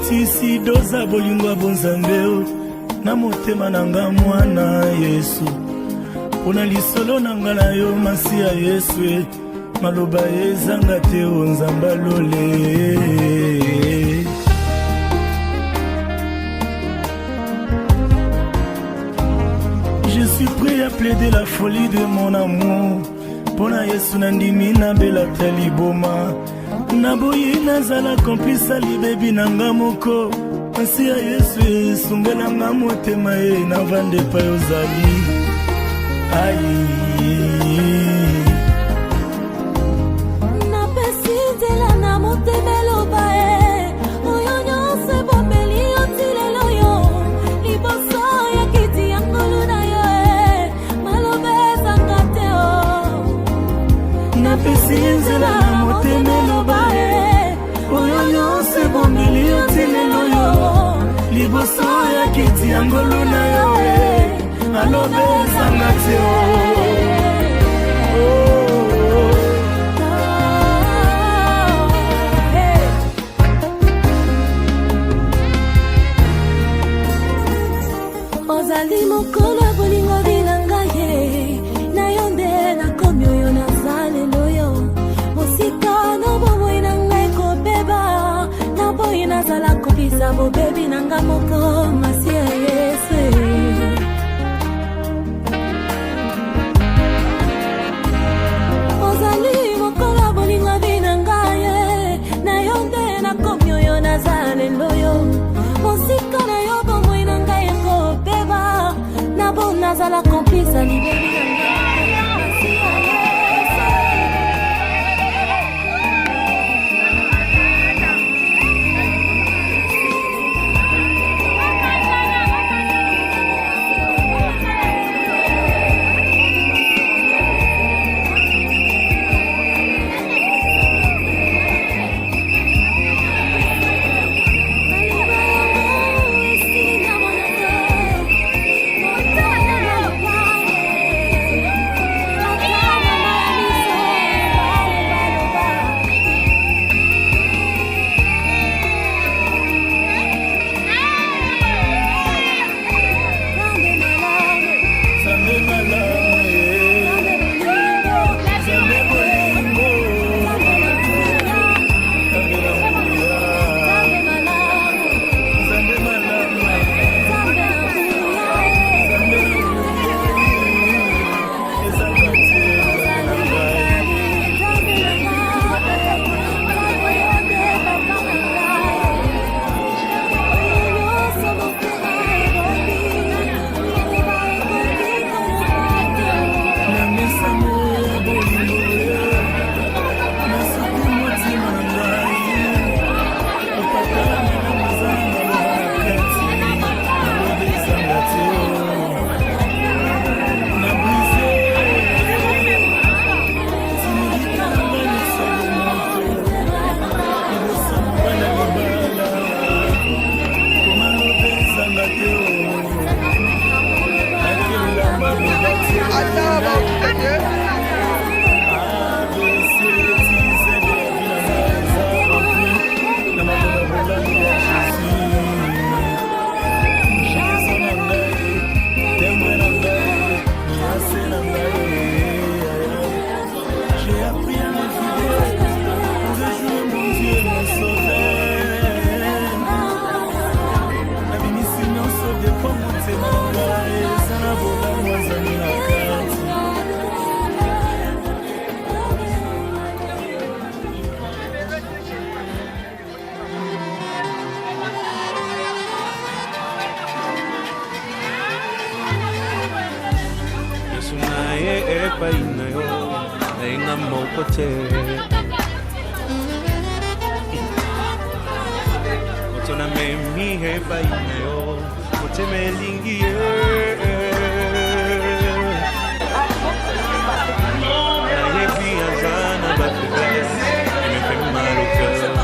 otisi doza bolingo bonzambe na motema nanga mwana Yesu pona lisolo nanga na yo masi ya Yesu maloba ezanga te onzamba lole. Je suis prêt à plaider la folie de mon amour pona Yesu nandimi na bela taliboma naboyi nazala komplisa libebi nanga moko masi ya Yesu esungelanga motema navande pa yozali ai napesi nzela na motema eloba oyo nyonso ebomeli yo tilelo yo liboso ya kiti ya ngolu na yo maloba ezanga te napesi nzela na motema eloba oyo nyonso ebomeli yo tilelo yo liboso ya kiti ya ngolu na yo maloba ezanga te ozali mokolo bolingo bilanga ye na yo nde nakomi oyo nazalelo yo mosika na bomoi na ngai kobeba na boyi nazala kopesa bobebi na nga moko masi ya Yesu ozali mokolo bolingo bilanga ye na yo nde nakomi oyo nazalelo yo mosika na yo bomoi na ngai kobeba na bo nazala komplisa libebi na nga Otona memi heba ineo oteme lingi yebi azana bafebe me fait mal au cœur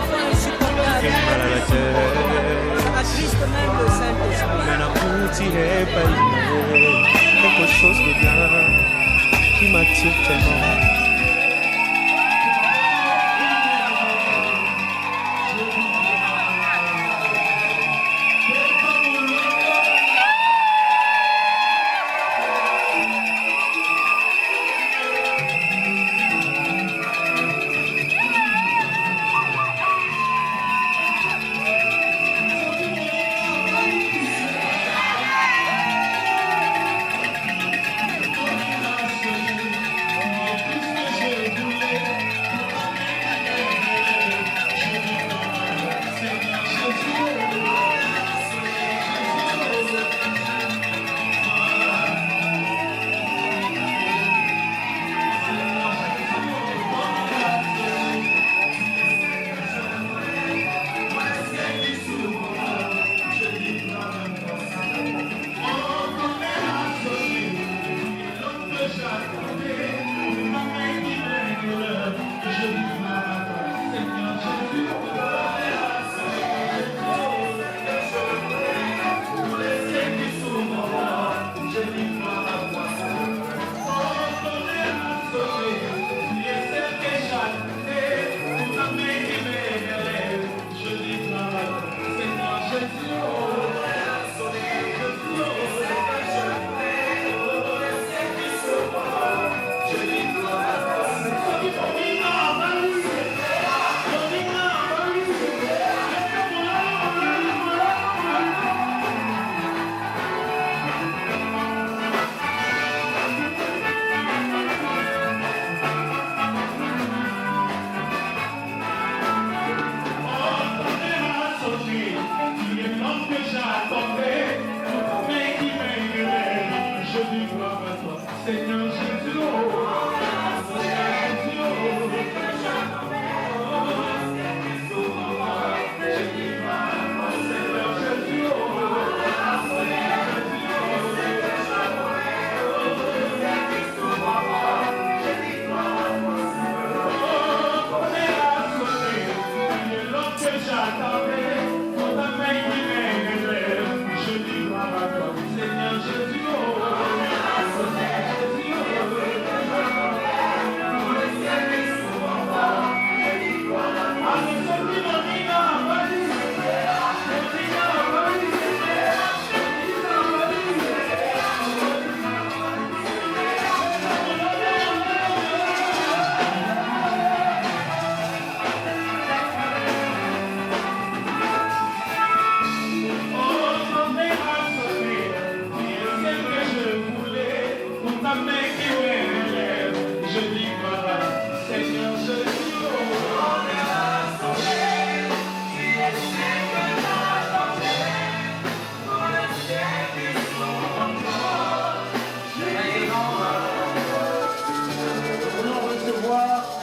me fait mal à la tête mais la pouti heba ineo quelque chose de bien qui m'attire tellement.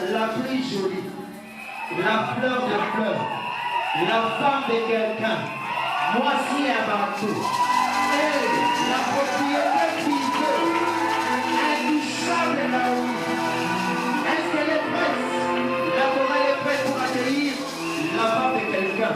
La plus jolie, la fleur de fleurs, la femme de quelqu'un, voici avant tout, elle, la propriété privée, intouchable de la vie. Est-ce qu'elle est prête? La chorale est prête pour accueillir la femme de quelqu'un.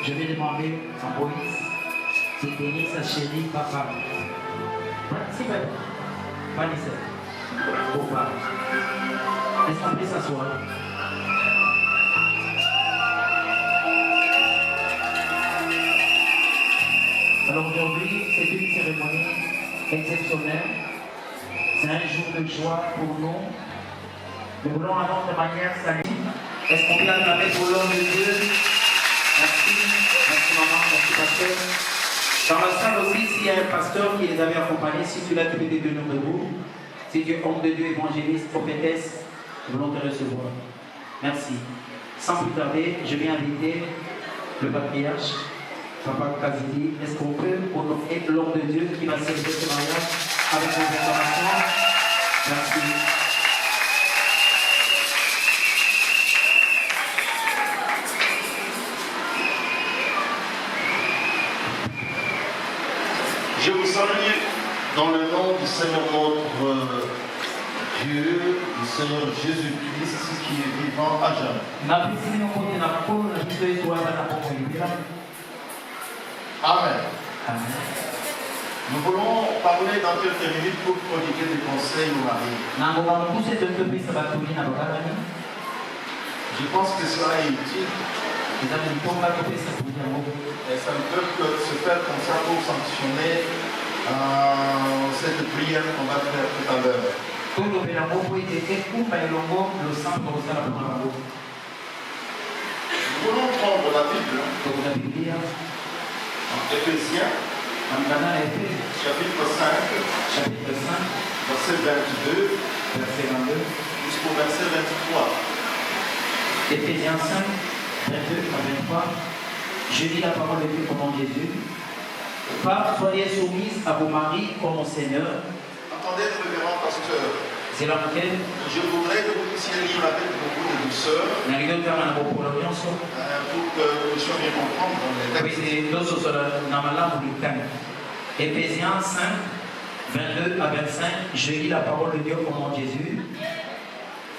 Je vais demander à Moïse de tenir sa chérie papa. C'est vrai. Vanessa. Papa. Laisse-moi s'asseoir. Alors aujourd'hui, c'est une cérémonie exceptionnelle. C'est un jour de joie pour nous. Nous voulons à notre manière saluer. Est-ce qu'on peut acclamer pour l'homme de Dieu? Merci, merci maman, merci pasteur. Dans la salle aussi, s'il y a un pasteur qui les avait accompagnés, si tu l'as, tu peux te donner debout. Si tu es homme de Dieu, évangéliste, prophétesse, nous voulons te recevoir. Merci. Sans plus tarder, je vais inviter le patriarche, Papa Kazidi. Est-ce qu'on peut honorer l'homme de Dieu qui va célébrer ce mariage avec nos acclamations? Merci. Je vous salue dans le nom du Seigneur notre Dieu, du Seigneur Jésus-Christ, qui est vivant à jamais. Amen. Amen. Nous voulons parler dans quelques minutes pour prodiguer des conseils aux maris. Je pense que cela est utile. Et ça ne peut que se faire comme ça pour sanctionner cette prière qu'on va faire tout à l'heure. Nous voulons prendre la Bible en Éphésiens, chapitre 5, verset 22, jusqu'au verset 23. Éphésiens 5, 22 à 23. Je lis la parole de Dieu au nom de Jésus. Femmes, soyez soumises à vos maris comme au Seigneur. Attendez, révérend pasteur. C'est là lequel Je voudrais que vous puissiez lire avec beaucoup de douceur pour que nous puissions bien comprendre les textes. Éphésiens 5, 22 à 25. Je lis la parole de Dieu au nom de Jésus.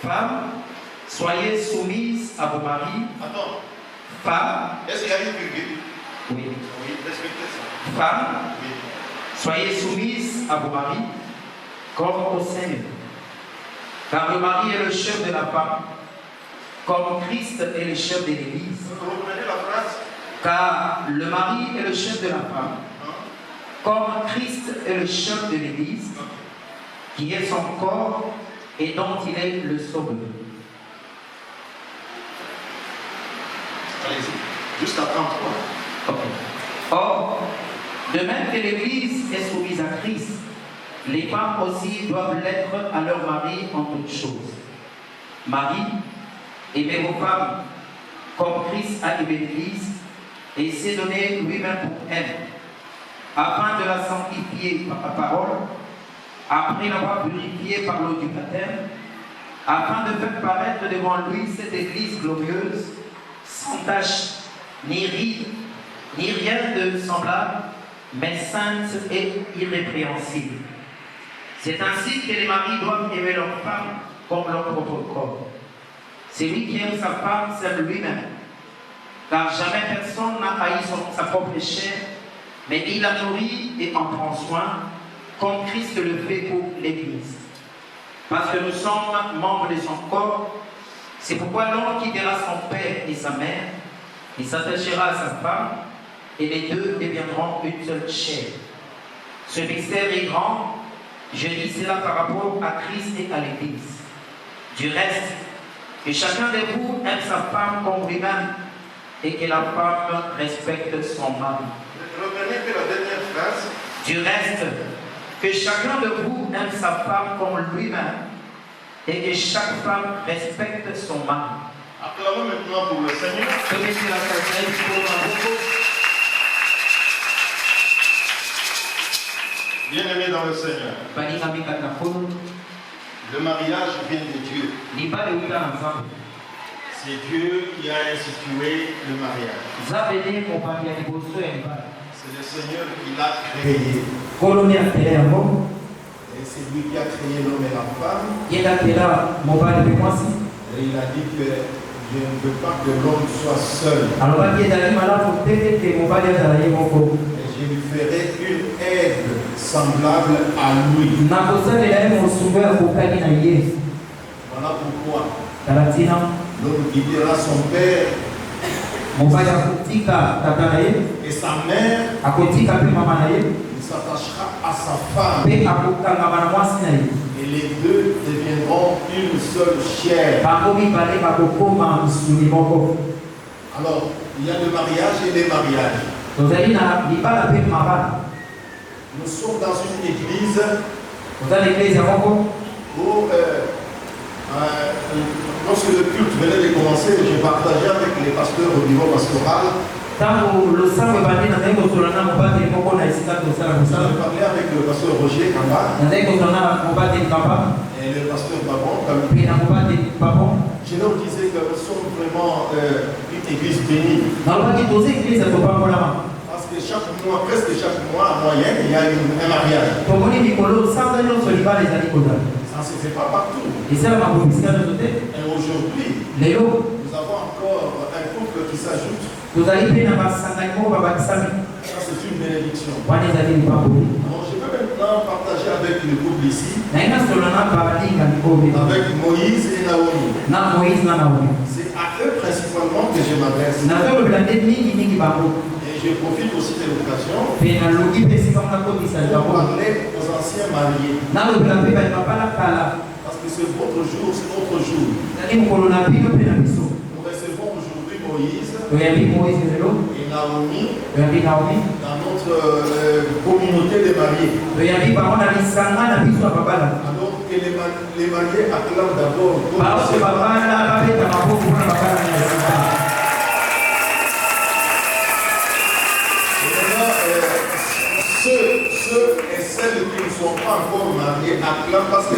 Femmes, soyez soumises à vos maris. Attends. Femmes. Est-ce qu'il y a une virgule? Oui. Oui, respectez ça. Femmes, oui. Soyez soumises à vos maris comme au Seigneur. Car le mari est le chef de la femme, comme Christ est le chef de l'Église. Vous comprenez la phrase? Car le mari est le chef de la femme, comme Christ est le chef de l'Église, qui est son corps et dont il est le sauveur. Allez-y, jusqu'à 33. Okay. Or, de même que l'Église est soumise à Christ, les femmes aussi doivent l'être à leur mari en toutes choses. Marie, aimez vos femmes comme Christ a aimé l'Église et s'est donné lui-même pour elle, afin de la sanctifier par la parole, après l'avoir purifiée par l'eau du baptême, afin de faire paraître devant lui cette Église glorieuse, sans tache, ni ride, ni rien de semblable, mais sainte et irrépréhensible. C'est ainsi que les maris doivent aimer leur femme comme leur propre corps. Celui qui aime sa femme s'aime lui-même, car jamais personne n'a haï sa propre chair, mais il la nourrit et en prend soin, comme Christ le fait pour l'Église. Parce que nous sommes membres de son corps, c'est pourquoi l'homme quittera son père et sa mère, et s'attachera à sa femme, et les deux deviendront une seule chair. Ce mystère est grand, je dis cela par rapport à Christ et à l'Église. Du reste, que chacun de vous aime sa femme comme lui-même, et que la femme respecte son mari. Reprenez que la dernière phrase. Du reste, que chacun de vous aime sa femme comme lui-même, et que chaque femme respecte son mari. Acclamons maintenant pour le Seigneur. Bien-aimés dans le Seigneur, le mariage vient de Dieu. C'est Dieu qui a institué le mariage. C'est le Seigneur qui l'a créé. Et c'est lui qui a créé l'homme et la femme. Et il a dit que je ne veux pas que l'homme soit seul. Et je lui ferai une aide semblable à lui. Voilà pourquoi l'homme quittera son père et sa mère, il s'attachera à sa femme et les deux deviendront une seule chair. Alors, il y a le mariage et les mariages. Nous sommes dans une église où lorsque le culte venait de commencer, j'ai partagé avec les pasteurs au niveau pastoral. J'ai parlé avec le pasteur Roger Kamba et le pasteur Babon. Je leur disais que nous sommes vraiment une église bénie. Parce que chaque mois, presque chaque mois, en moyenne, il y a un mariage. Ça ne se fait pas partout. Et aujourd'hui, nous avons encore un couple qui s'ajoute. Ça, c'est une bénédiction. Alors, maintenant partagé avec le couple ici, avec Moïse et Naomi. C'est à eux principalement que je m'adresse. Et je profite aussi de l'occasion pour parler aux anciens mariés. Parce que c'est votre jour, c'est notre jour. Nous recevons aujourd'hui Moïse et Naomi dans notre communauté de mariés. Alors que les mariés acclament d'abord. Ceux et celles qui ne sont pas encore mariés acclament parce que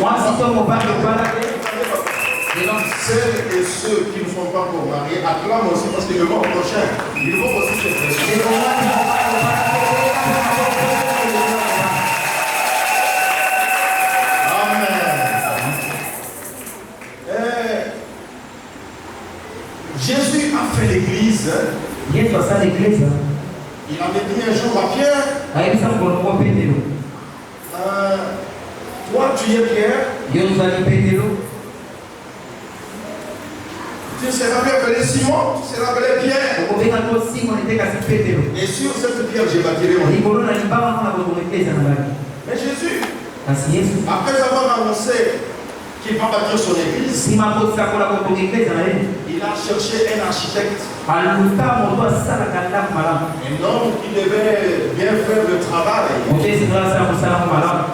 celles et ceux qui ne sont pas encore mariés acclament aussi parce que le mois prochain, ils vont aussi se présenter. Jésus a fait l'église. Il avait dit un jour à Pierre, toi tu es Pierre, tu seras appelé Simon, tu seras appelé Pierre. Et sur cette pierre j'ai bâti mon église. Mais Jésus, après avoir annoncé qu'il va bâtir son église, il a cherché un architecte. Un homme qui devait bien faire le travail.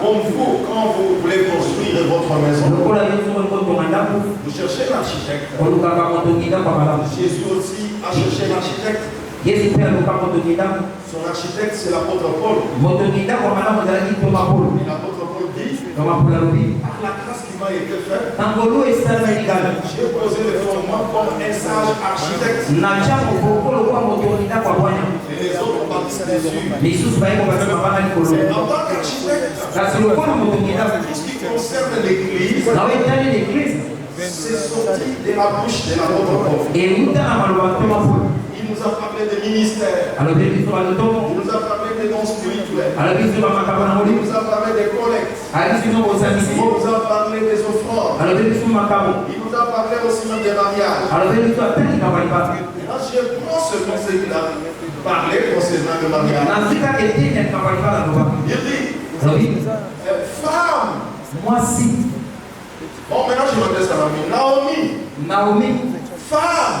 Comme vous, quand vous voulez construire votre maison, vous cherchez un architecte. Jésus aussi a cherché un architecte. Son architecte, c'est l'apôtre Paul. Et l'apôtre Paul dit, par la grâce qui m'a été faite, j'ai posé le fondement comme un sage architecte. Et les autres ont bâti dessus. En tant qu'architecte, tout ce qui concerne l'église, c'est sorti de la bouche de l'apôtre Paul. Il nous a parlé de ministère. Il nous a parlé de dons spirituels. Il nous a parlé des collectes. Il nous a parlé des offrandes. Il nous a parlé aussi même des mariages. Et là, je prends ce conseil qu'il a parlé concernant le mariage. Il dit, femme. Bon, maintenant je m'adresse à Naomi. Femme.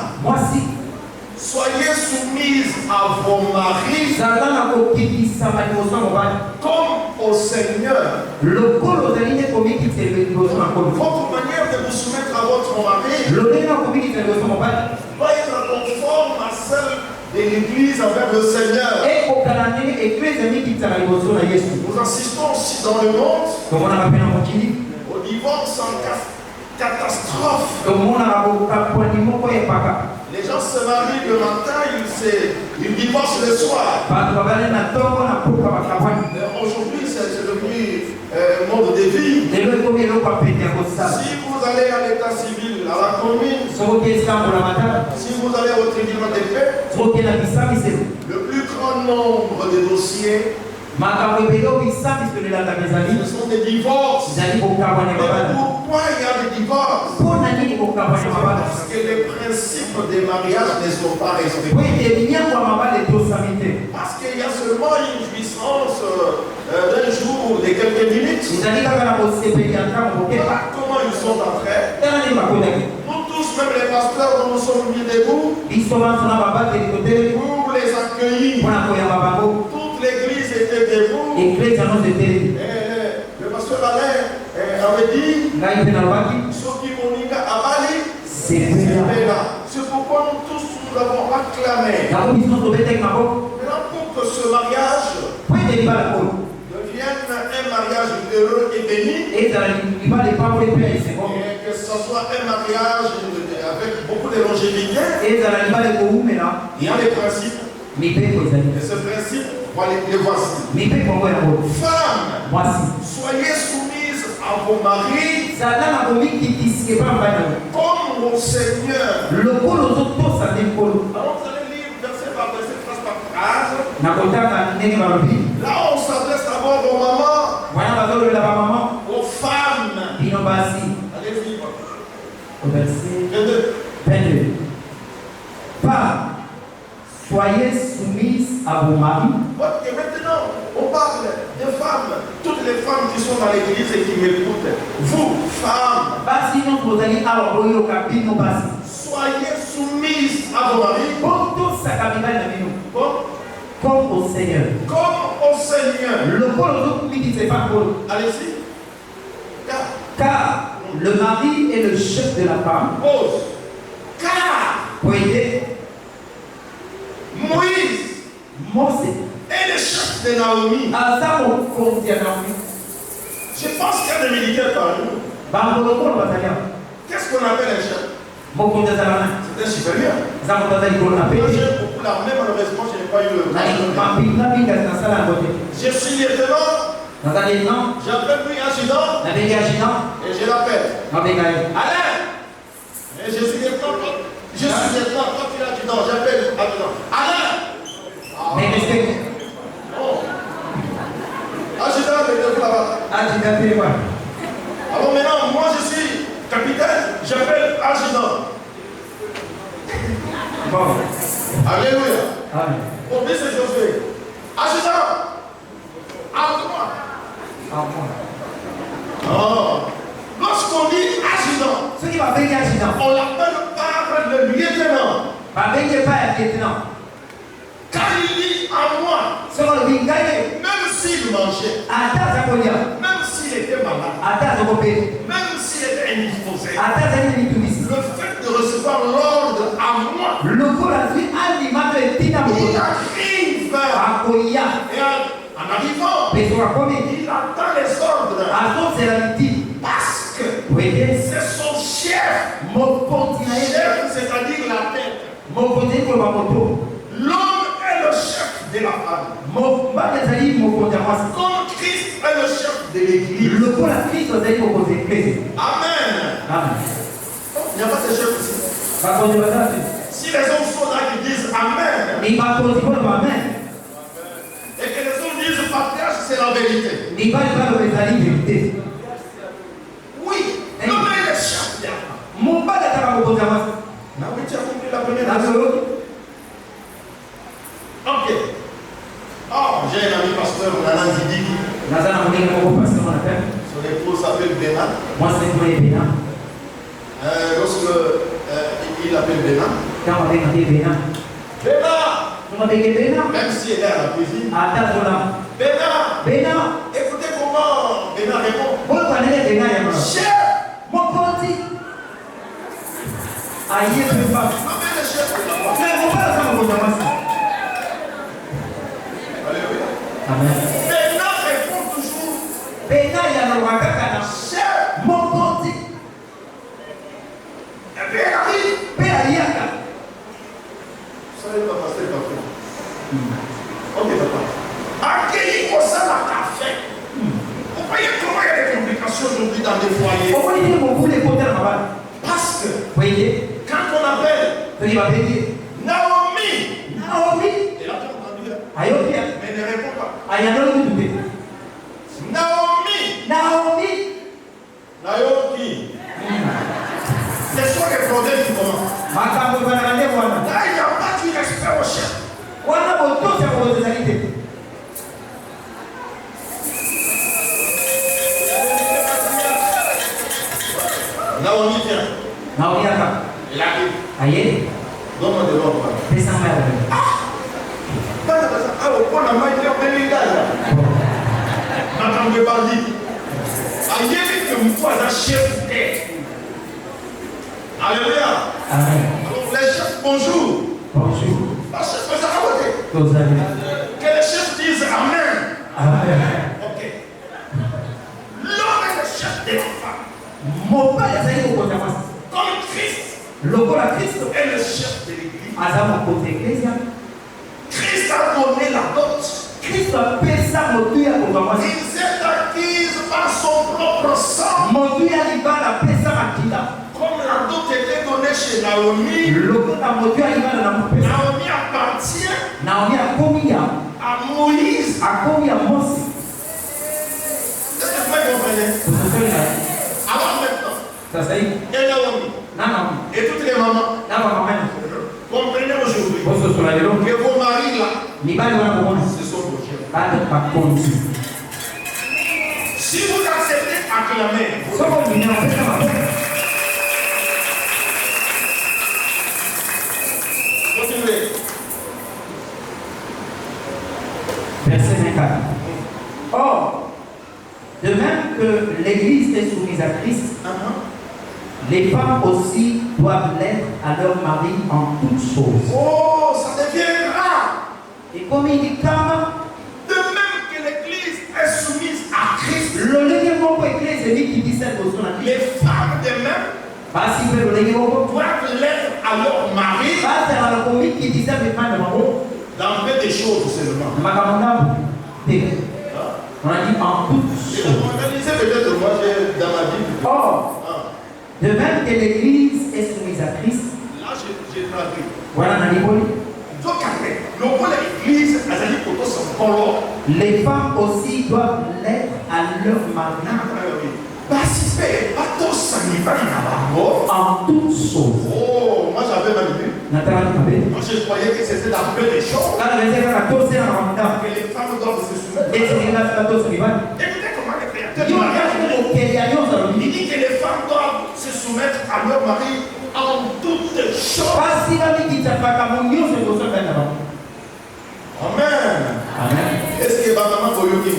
Soyez soumises à vos maris comme au Seigneur. Votre manière de vous soumettre à votre mari doit être conforme à celle de l'Église envers le Seigneur. Nous assistons aussi dans le monde au divorce en catastrophe. Les gens se marient le matin, ils divorcent le soir. Aujourd'hui, c'est devenu mode de vie. Si vous allez à l'état civil, à la commune, si vous allez au tribunal de paix, le plus grand nombre de dossiers, ce sont des divorces. Mais pourquoi il y a des divorces? Parce que les principes des mariages ne sont pas respectés. Parce qu'il y a seulement une jouissance d'un jour, de quelques minutes. Voilà comment ils sont entrés. Nous tous, même les pasteurs, nous sommes mis debout pour les accueillir. Toute l'église était debout. Et le pasteur Alain avait dit, c'est pourquoi nous tous nous avons acclamé. Maintenant, pour que ce mariage devienne un mariage heureux et béni, et que ce soit un mariage avec beaucoup de longévité, il y a des principes. Et ce principe, les voici. Femmes, soyez soumises à vos maris comme au Seigneur. Alors vous allez lire verset par verset, phrase par phrase. Là on s'adresse d'abord aux mamans. aux femmes. Allez-y. Au verset 22. 22. Femmes, soyez soumises à vos maris. Et maintenant, on parle des femmes. Toutes les femmes qui sont dans l'église et qui m'écoutent. Vous, femmes, soyez soumises à vos maris. Comme au Seigneur. Comme au Seigneur. Allez-y. Car le mari est le chef de la femme. Pause. Car Voyez, Moïse Mose, est le chef de Naomi. Je pense qu'il y a des militaires parmi nous. Qu'est-ce qu'on appelle un chef? C'est un supérieur. Moi, j'aime beaucoup l'armée, malheureusement, je n'ai pas eu le. Je suis lieutenant. J'appelle lui adjudant. Et je l'appelle. Alain. Et je suis lieutenant. Toi tu es adjudant. J'appelle adjudant. Alain. Oh. Adjudant, mettez-vous là-bas. Alors maintenant, moi je suis capitaine. J'appelle adjudant. Alléluia. Pour dire ce Josué. Adjudant. À moi. Oh. Lorsqu'on dit adjudant, on l'appelle par le lieutenant. Quand il dit à moi, même s'il mangeait, même s'il était malade, même s'il était indisposé, le fait de recevoir l'ordre à moi, il arrive. Et en arrivant, il attend les ordres. Parce que c'est son chef. Chef, c'est-à-dire la tête. L'homme est le chef de la femme. Comme Christ est le chef de l'église. Amen. Il n'y a pas de chef ici. Si les hommes sont là qui disent Amen, et que les hommes disent partage, c'est la vérité. Oui, l'homme est le chef de la femme. Oui, tu as compris la première leçon. Ok. Oh, j'ai un ami pasteur, Nana Didi. Son épouse s'appelle Bénin. Lorsque il appelle Bénin. Même si elle est à la cuisine. Bénin. Écoutez comment Bénin répond. Chef. Bénin répond toujours. Chef. Ça ne va passer partout. Ok, papa. Accueillir au sein d'un café. Vous voyez comment il y a des complications aujourd'hui dans des foyers. Parce que quand on appelle Naomi, elle a tout entendu, mais elle ne répond pas. Naomi. C'est soit les problèmes qui commencent. Là, il n'y a pas de respect au chef. Naomi vient. Elle arrive. Donne-moi de l'ordre. On a mal fait un peu là. N'attendez pas dit. Aïe, que vous soyez un chef d'aide. Alléluia. Alors les chefs, bonjour. La chef, vous avez voté. Que les chefs disent Amen. Ok. L'homme est le chef des femmes. Comme Christ est le chef de l'église. Christ a donné la dot. Il s'est acquise par son propre sang. Comme la dot était donnée chez Naomi, Naomi appartient à Moïse. Est-ce que vous Alors maintenant, Sasa hivi et Naomi, et toutes les mamans, comprenez aujourd'hui que vos maris là, ce sont vos chefs. Si vous acceptez, acclamez. Continuez. Verset 24. Or, de même que l'Église est soumise à Christ, les femmes aussi doivent l'être à leur mari en toutes choses. Oh, ça devient rare. Et comme il dit, De même que l'Église est soumise à Christ, les femmes de même doivent l'être à leur mari dans peu de choses seulement. On a dit en toutes choses. Peut-être moi, dans ma vie. Or, de même que l'Église est soumise à Christ, Là, j'ai traduit. voilà dans l'Église. Donc, le mot de l'Église, les femmes aussi doivent l'être à leur mari en toutes choses. Oh, moi j'avais mal vu. Moi je croyais que c'était la peu des choses. Que les femmes doivent se soumettre. Écoutez comment le créateur du mariage il dit que les femmes doivent se soumettre à leur mari en toutes choses. Amen. Est-ce que ma maman va y aller?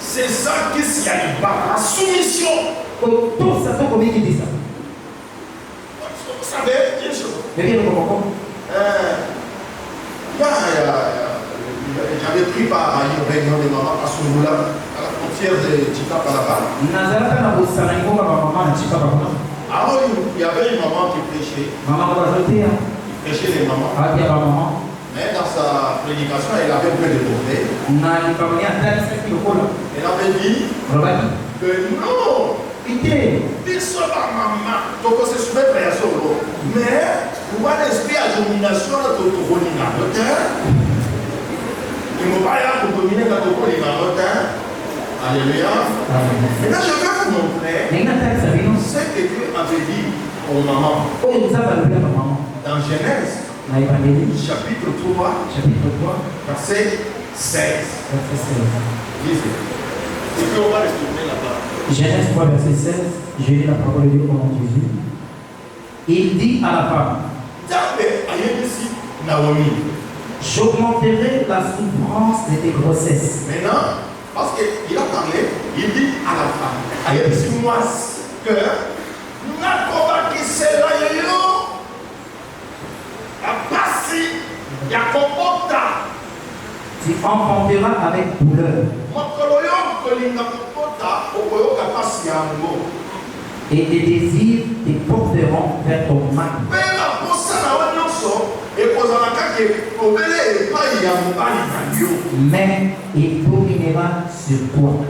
C'est ça qui s'y arrive, la soumission. Vous savez, bien sûr. J'avais pris part à une réunion de maman à ce moment-là, à la frontière de Chikapalaba. Alors, il y avait une maman qui prêchait. Prêchait les mamans. Mais dans sa prédication, elle avait un peu développé. Elle avait dit que non, il soit ma maman, donc on se soumet à son rôle. Mais, pour avoir l'esprit à domination, il faut que il ne faut pas y avoir pour dominer quand on est alléluia. Maintenant, je vais vous montrer ce que Dieu avait dit aux mamans. Dans Genèse, chapitre 3, verset 16. Et puis on va retourner là-bas. Genèse 3, verset 16, je lis la parole de Dieu au nom de Jésus. Il dit à la femme, j'augmenterai la souffrance de tes grossesses. Maintenant, parce qu'il a parlé, il dit à la femme, moi que tu enfanteras avec douleur. Et tes désirs te porteront vers ton mari. Mais il dominera sur toi.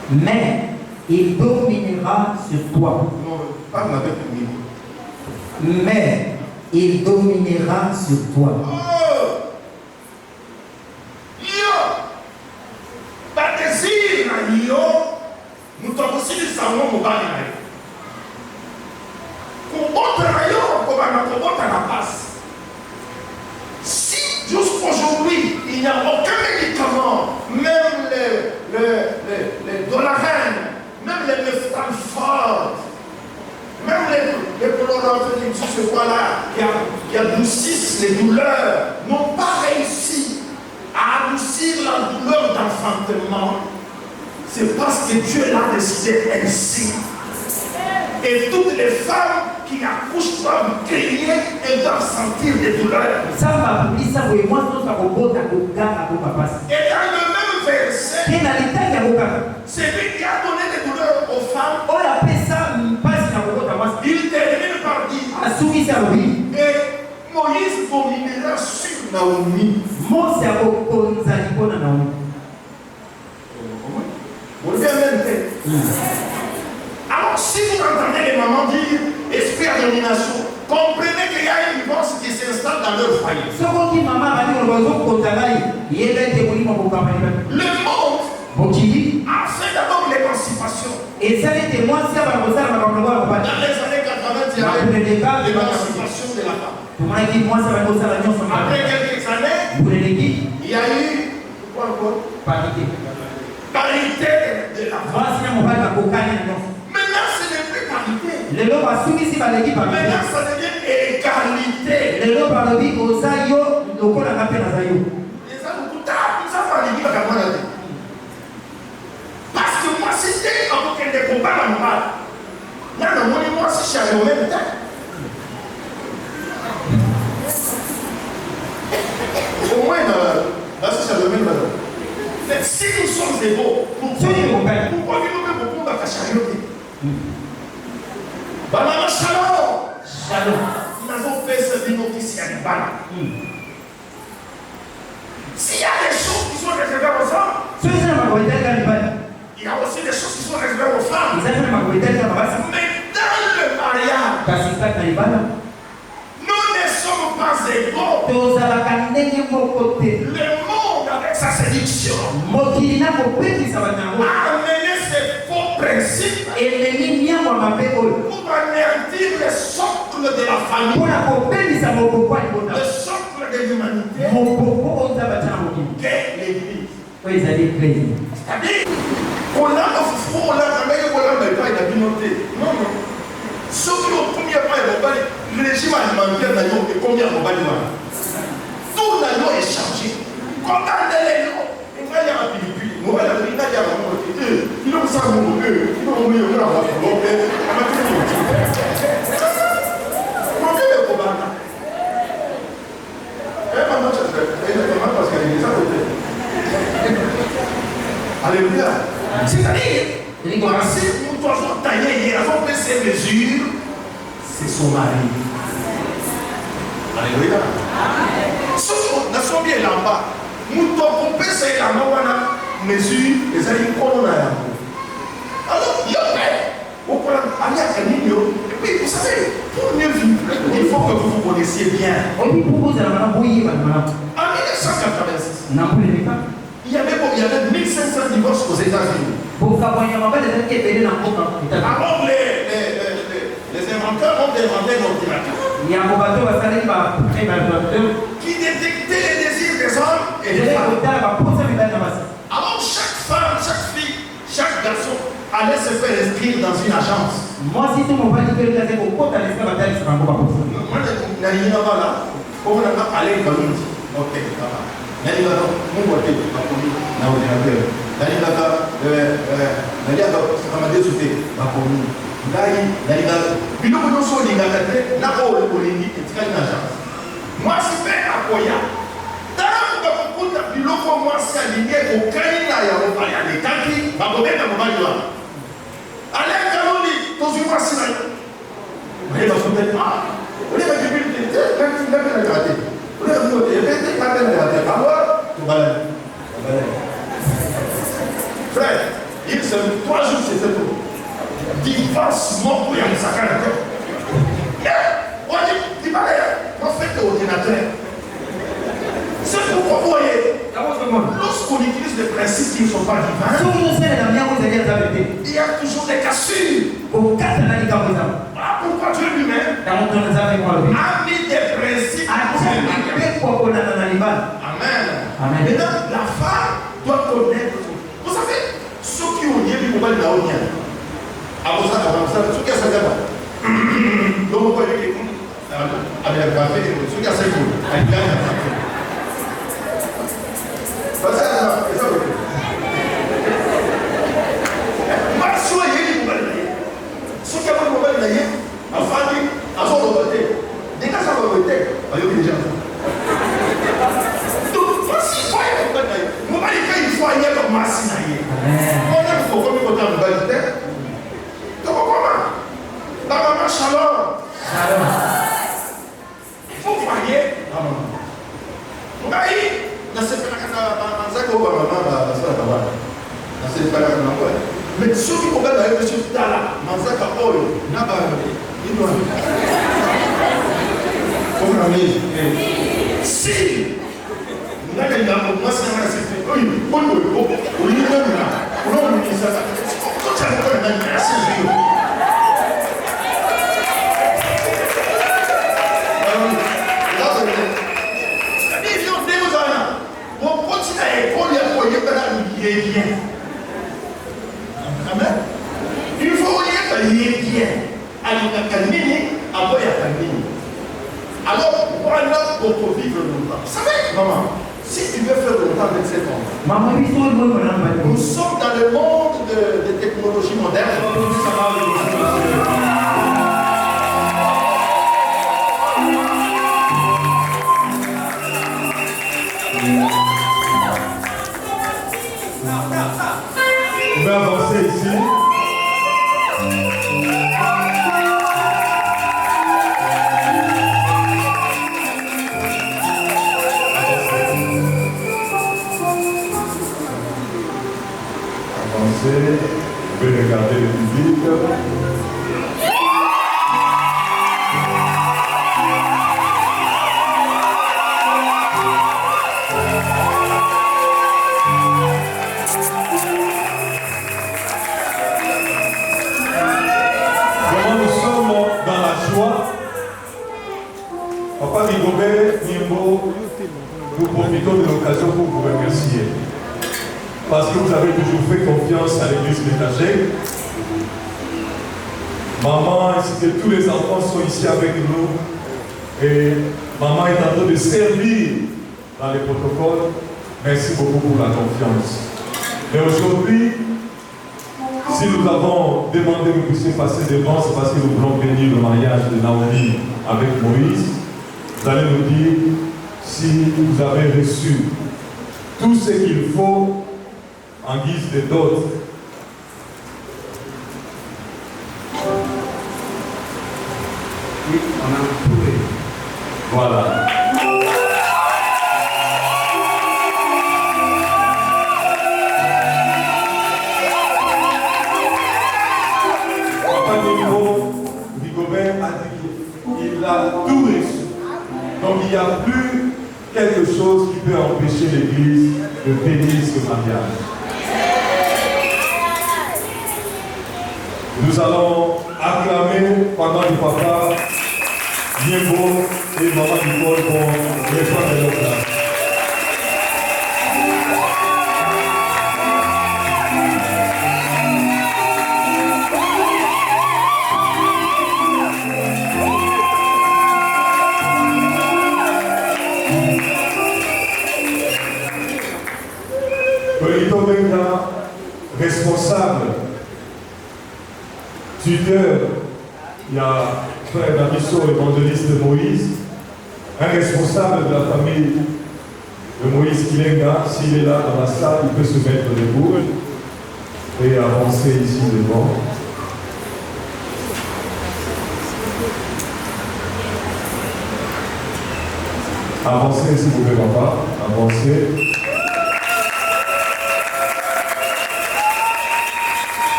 Mais il dominera sur toi. Mais il dominera sur toi. Si jusqu'aujourd'hui il n'y a aucun médicament, même les dolarènes, même les mephtalphores, même les chloranthéniques, ce quoi-là, qui adoucissent les douleurs, n'ont pas réussi à adoucir la douleur d'enfantement. C'est parce que Dieu l'a décidé ainsi. Et toutes les femmes qui accouchent doivent crier et doivent sentir des douleurs. Et dans le même verset, c'est lui qui a donné des douleurs aux femmes. Il termine par dire, et Moïse dominera sur Naomi. Alors, si vous entendez les mamans dire esprit à domination, comprenez qu'il y a une force qui s'installe dans leur foyer. Le monde a fait d'abord l'émancipation. Et ça était moi, ça va vous faire Dans les années 80, il y avait l'émancipation de la femme. Après quelques années, il y a eu parité de la femme. Maintenant, ce n'est plus parité. Maintenant, ça devient égalité. Parce que moi, si c'était un combat normal, moi, si je suis au même temps. Au moins, là, si je suis au même temps. Mais si nous sommes égaux, pourquoi nous ne pouvons pas charioter? Banana shalom. Nous avons fait ce vino qui s'y a des bananes. S'il y a des choses qui sont réservées aux hommes, il y a aussi des choses qui sont réservées aux femmes. Mais dans le mariage, nous ne sommes pas égaux. Le monde, avec sa séduction, a amené ces faux principes pour anéantir le socle de la famille, le socle de l'humanité, qu'est l'Église. C'est-à-dire, on a un fou, on a un mec, on a un mec, il a bien noté. Non, non. Ceux qui ont premier pas, le régime alimentaire n'a eu combien de balles? Tout n'a eu échangé. Condamnez-les, non. Il y a un Philippe, il y a un il a un alléluia. C'est-à-dire, si nous devons tailler, il a fait ces mesures, c'est son mari. Alléluia. Si nous sommes bien là-bas, nous devons passer la mesure, les amis, qu'on a. Alors, il y a et puis, vous savez, pour mieux vivre, il faut que vous vous connaissiez bien. En 1986, il y avait 1500 divorces aux États-Unis. Alors, les inventeurs ont inventé un ordinateur qui détectait les désirs des hommes et des femmes. Alors, chaque femme, chaque fille, chaque garçon allait se faire inscrire dans une agence. Moi, si tout le monde va dire que vous avez beaucoup de temps, vous allez se faire un peu de temps. Moi, je n'ai pas là. Comment on a allé dans une vie? Ok, ça va. Nani baka mungu bakomi na ordinateur. Nani baka kamade soute bakomi. Nani baka biloko nyonso olingaka te na oyo olingi etikali na agence. Mwasi mpe akoya. Ntango bakokuta biloko mwasi alingi ekokani na yango alekaki bakobeta mobali wana. Aleka loni tozwi mwasi na yo. Baye bakote oleka kibili te ngakela te. Frère, il se 3 jours c'est tout. Divorce, mort pour y aller ça. On dit, on fait l'ordinateur. C'est pourquoi vous voyez, lorsqu'on utilise des principes qui ne sont pas divins, il y a toujours des cassures. Pourquoi Dieu lui-même a mis des principes. Amen. Maintenant, la femme doit connaître. Vous savez, ceux qui ont lié du combat de la haute, ceux qui ont fait donc, vous voyez que avec la café, ceux qui ont fait mais ceux qui combattent avec M. Tala, Manzaka Oyo, Naba, Si moi c'est oui, il faut bien. Alors, voilà pour vivre longtemps. Vous savez, maman, si tu veux faire longtemps avec cet homme, nous sommes dans le monde des technologies modernes. Vous pouvez avancer ici. Avancez. Vous pouvez regarder le public. Papa Rigobert Nimbo, nous profitons de l'occasion pour vous remercier. Parce que vous avez toujours fait confiance à l'église ménagère. Maman ainsi que tous les enfants sont ici avec nous. Et maman est en train de servir dans les protocoles. Merci beaucoup pour la confiance. Mais aujourd'hui, si nous avons demandé que vous puissiez passer devant, c'est parce que nous voulons bénir le mariage de Naomi avec Moïse. Vous allez nous dire si vous avez reçu tout ce qu'il faut en guise de dot. Oui, on a trouvé. Voilà. Papa Rigobert a dit qu'il a tout reçu. Donc il n'y a plus quelque chose qui peut empêcher l'Église de bénir ce mariage. Nous allons acclamer pendant le papa Niembo et maman Nicole pour les femmes de leur place. Responsable, tuteur, il y a frère Damiso, évangéliste Moïse, un responsable de la famille de Moïse Kilenga, s'il est là dans la salle, il peut se mettre debout et avancer ici devant. Avancez s'il vous plaît, papa, avancez.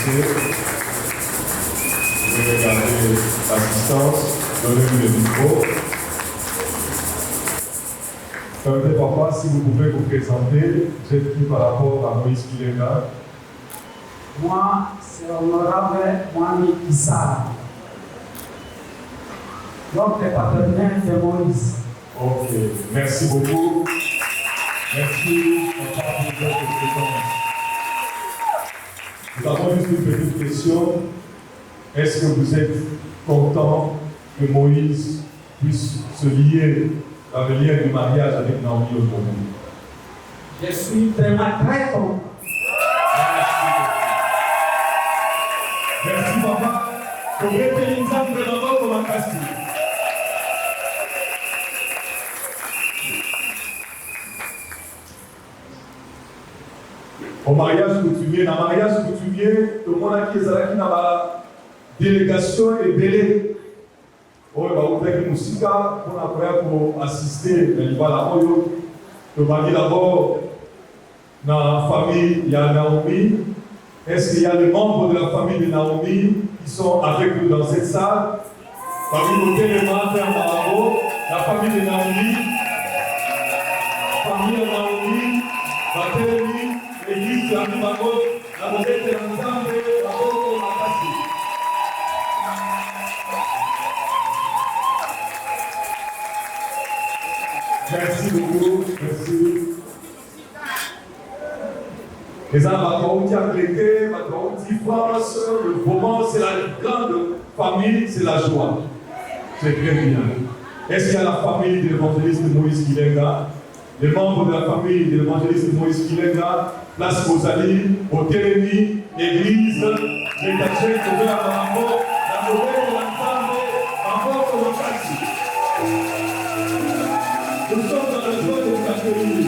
Vous pouvez regarder l'assistance, donnez-lui le micro. Permettez papa, si vous pouvez vous présenter, vous êtes qui par rapport à Moïse Kilenga? Moi, c'est l'honorable Mohamed Issa. Donc, le partenaire de Moïse. Ok, merci beaucoup. Merci papa pour votre présence. Nous avons juste une petite question. Est-ce que vous êtes content que Moïse puisse se lier dans le lien du mariage avec Naomi aujourd'hui? Je suis vraiment très content. Merci papa. Au mariage coutumier, dans le mariage coutumier, tout le monde a qui est dans la délégation est belée. On va ouvrir une musique pour assister à l'Ivala. Le mari d'abord, dans la famille, il y a Naomi, Est-ce qu'il y a des membres de la famille de Naomi qui sont avec nous dans cette salle? Parmi nos télémains, Père Marabo, la famille de Naomi, la Télémi, l'église de la Mimago, la modèle de l'ensemble, la Boko, la Kassi. Merci beaucoup, merci. Les amateurs qui ont été, France, le moment, c'est la grande famille, c'est la joie. C'est très bien. Est-ce qu'il y a la famille de l'évangéliste Moïse Kilenga? Les membres de la famille de l'évangéliste Moïse Kilenga, place Rosalie, au Télémi, l'église, les tachés, le verre à la mort, la nouvelle de l'ensemble, encore au Lokasi. Nous sommes dans la joie de vous accueillir.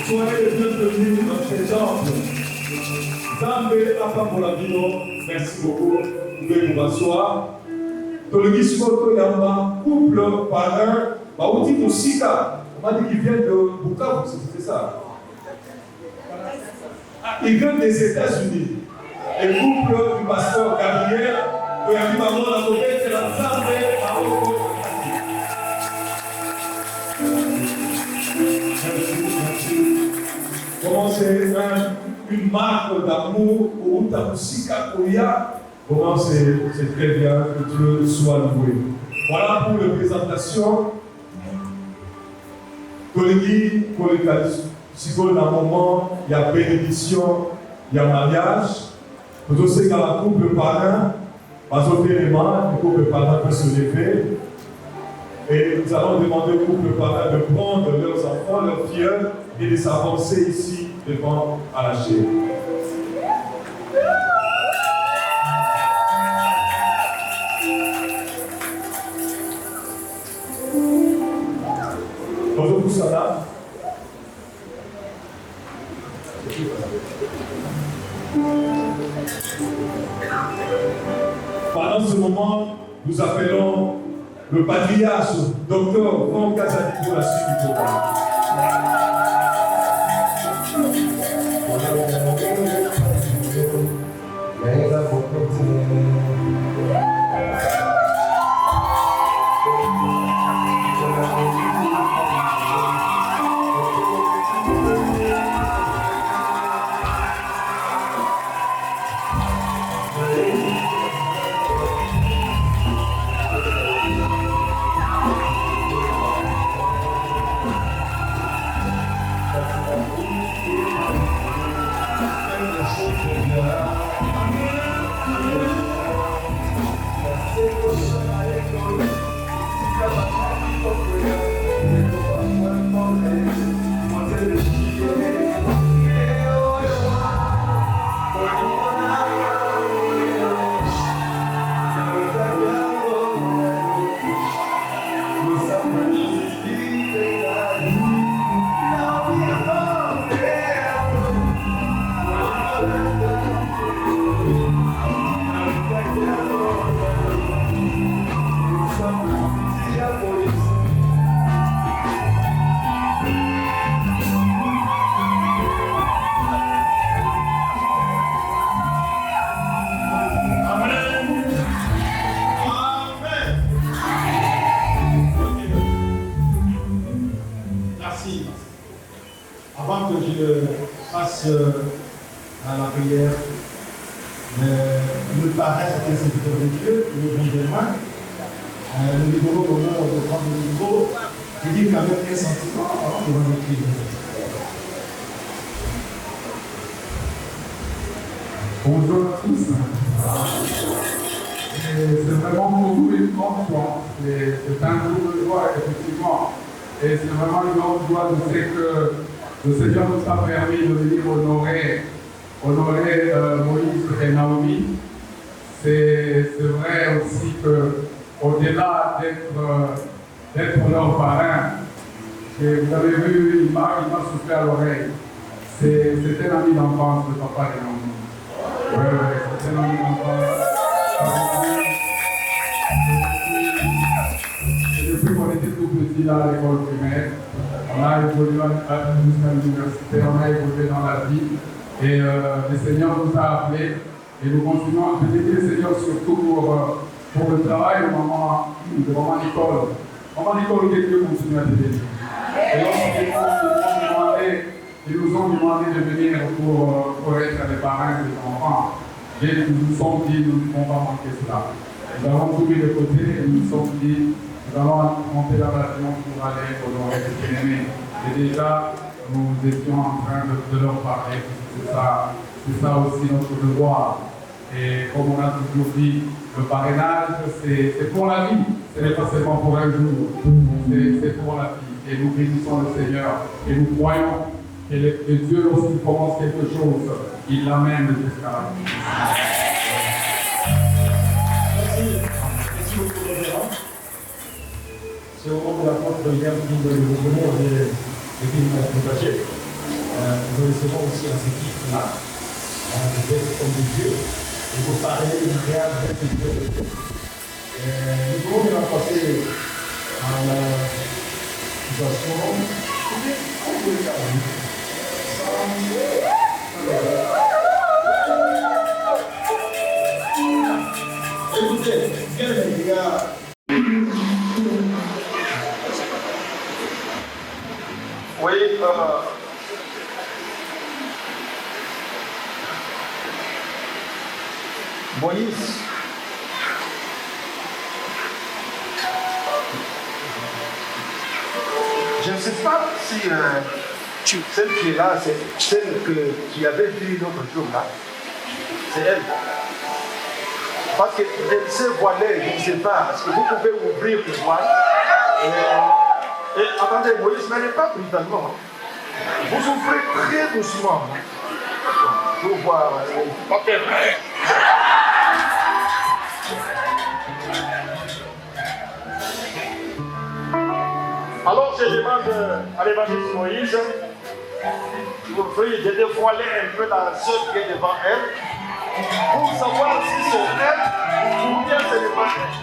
Soyez les bienvenus dans ces temple. Zambé Apambolabino, merci beaucoup. Vous pouvez vous asseoir. Tologis Moto Yamba, couple parrain, Baouti Moussika. On m'a dit qu'ils viennent de Bukavu, c'est ça. Ils viennent des États-Unis. Le couple du pasteur Gabriel, de Yamimamo, la Côté, c'est l'ensemble à Oko. Comment c'est une marque d'amour pour Tamusika Koya? Comment c'est très bien que Dieu soit loué. Voilà pour la présentation. Kolegi, si vous avez un moment, il y a bénédiction, il y a mariage. Nous aussi, dans la couple parrain, le couple parrain peut se lever. Et nous allons demander au couple parrain de prendre leurs enfants, leurs filles, et de s'avancer ici devant à la chaîne. Bonjour tout ça là. Pendant ce moment, nous appelons le patriarche, docteur Franck Kazadi pour la suite du programme. Avant que je passe à la prière, le parrain était serviteur de Dieu, le bon témoin. Le libéraux, au moment de prendre le micro, je dis quand même un sentiment avant de voir le cri. Bonjour à tous. C'est vraiment pour nous une grande joie. C'est un jour de joie, effectivement. Et c'est vraiment une grande joie de ce que le Seigneur nous a permis de venir honorer Moïse et Naomi. C'est vrai aussi qu'au-delà d'être leur parrain, que vous avez vu, il m'a soufflé à l'oreille. C'était un ami d'enfance de papa et Naomi. Oui, c'était un ami d'enfance. Depuis qu'on était tout petit là à l'école primaire, on a évolué jusqu'à l'université, on a évolué dans la vie. Et le Seigneur nous a appelés et nous continuons à bénir le Seigneur surtout pour le travail de maman Nicole. Maman Nicole, que Dieu continue à te bénir. Et lorsqu'ils nous ont demandé de venir pour être les parrains des enfants, nous nous sommes dit, nous ne pouvons pas manquer cela. Nous avons tout mis de côté et nous nous sommes dit, nous allons monter dans l'avion pour aller honorer les bien-aimés. Et déjà, nous étions en train de leur parler. C'est ça aussi notre devoir. Et comme on a toujours dit, le parrainage, c'est pour la vie. Ce n'est pas seulement pour un jour. C'est pour la vie. Et nous bénissons le Seigneur. Et nous croyons que Dieu, lorsqu'il commence quelque chose, il l'amène jusqu'à la vie. Merci beaucoup, révérend. C'est au moment de la porte de l'hiver qui nous venons de partager. Nous recevons aussi un équipe là, des hommes de Dieu, et vous parlez d'une réelle de Dieu. Nous pouvons maintenant passer à la situation. On peut le faire. Écoutez, bien les gars. Oui, Moïse, je ne sais pas si celle qui est là, c'est celle que tu avais vue l'autre jour là. C'est elle. Parce qu'elle s'est voilée, je ne sais pas. Est-ce que vous pouvez ouvrir le voile? Et attendez, Moïse, n'allez pas brutalement. Vous ouvrez très doucement. Pour voir. Ok. Alors je demande à l'évangéliste Moïse, de dévoiler un peu la sœur qui est devant elle, pour savoir si c'est elle ou bien c'est le pas elle.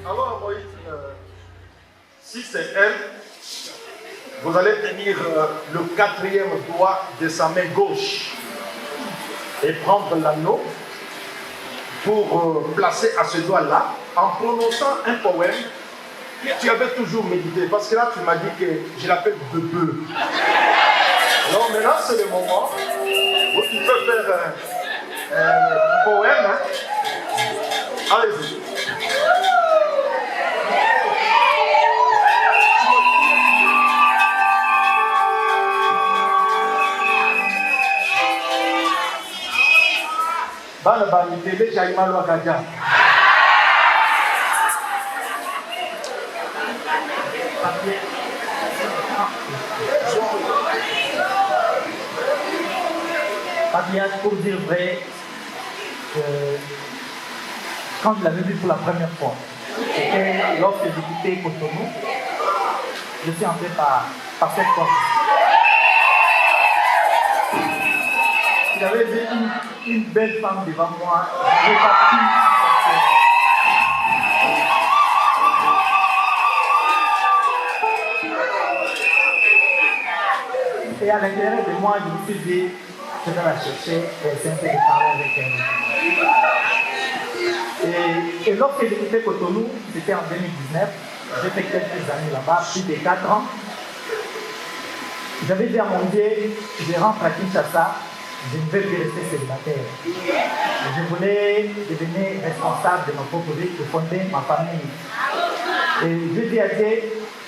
Alors Moïse, si c'est elle, vous allez tenir le 4e doigt de sa main gauche et prendre l'anneau pour placer à ce doigt-là en prononçant un poème que tu avais toujours médité. Parce que là, tu m'as dit que je l'appelle Bebe. Alors maintenant, c'est le moment où tu peux faire un poème. Hein? Allez-y. Bana banitele chaimalo akaja. Papias, pour dire vrai, quand je l'avais vu pour la première fois, c'était lorsque j'ai quitté Cotonou, je suis entré par cette porte. J'avais vu une belle femme devant moi, je n'ai pas pu supporter. Et à l'intérieur de moi, je me suis dit, je vais la chercher et essayer de parler avec elle. Et lorsque j'ai quitté Cotonou, c'était en 2019, j'ai fait quelques années là-bas, plus de 4 ans. J'avais dit à mon Dieu, je rentre à Kinshasa, je ne veux plus rester célibataire. Je voulais devenir responsable de ma propre vie, de fonder ma famille. Et je dis à Dieu,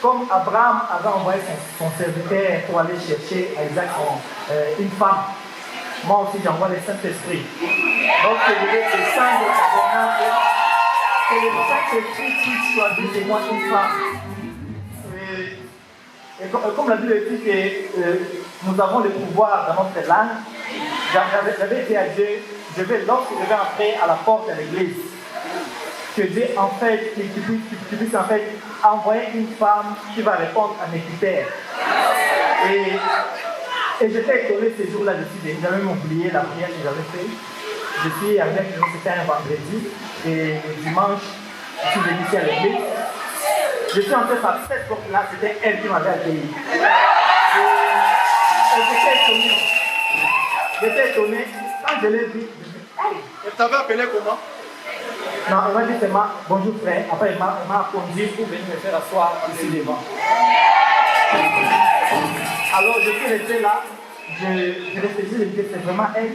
comme Abraham avait envoyé son serviteur pour aller chercher à Isaac une femme, moi aussi j'envoie le Saint-Esprit. Donc je vais descendre au tabernacle. C'est le Saint-Esprit qui choisit de moi une femme. Et comme la Bible dit que nous avons le pouvoir dans notre langue, j'avais dit à Dieu, lorsque je vais entrer à la porte de l'église, que Dieu en fait, qu'il puisse en fait envoyer une femme qui va répondre à mes critères. Et j'étais étonné ces jours-là, j'avais même oublié la prière que j'avais faite. Je suis avec, c'était un vendredi, et le dimanche, je suis venu ici à l'église. Je suis entré par cette porte-là, c'était elle qui m'avait accueilli. Et j'étais étonné. Quand je l'ai vu, je me suis dit, Elle t'avait appelé comment? non, elle m'a dit seulement bonjour frère. Après, elle m'a conduit pour venir me faire asseoir ici devant. Alors, je suis resté là. Je réfléchis, je me dis c'est vraiment elle.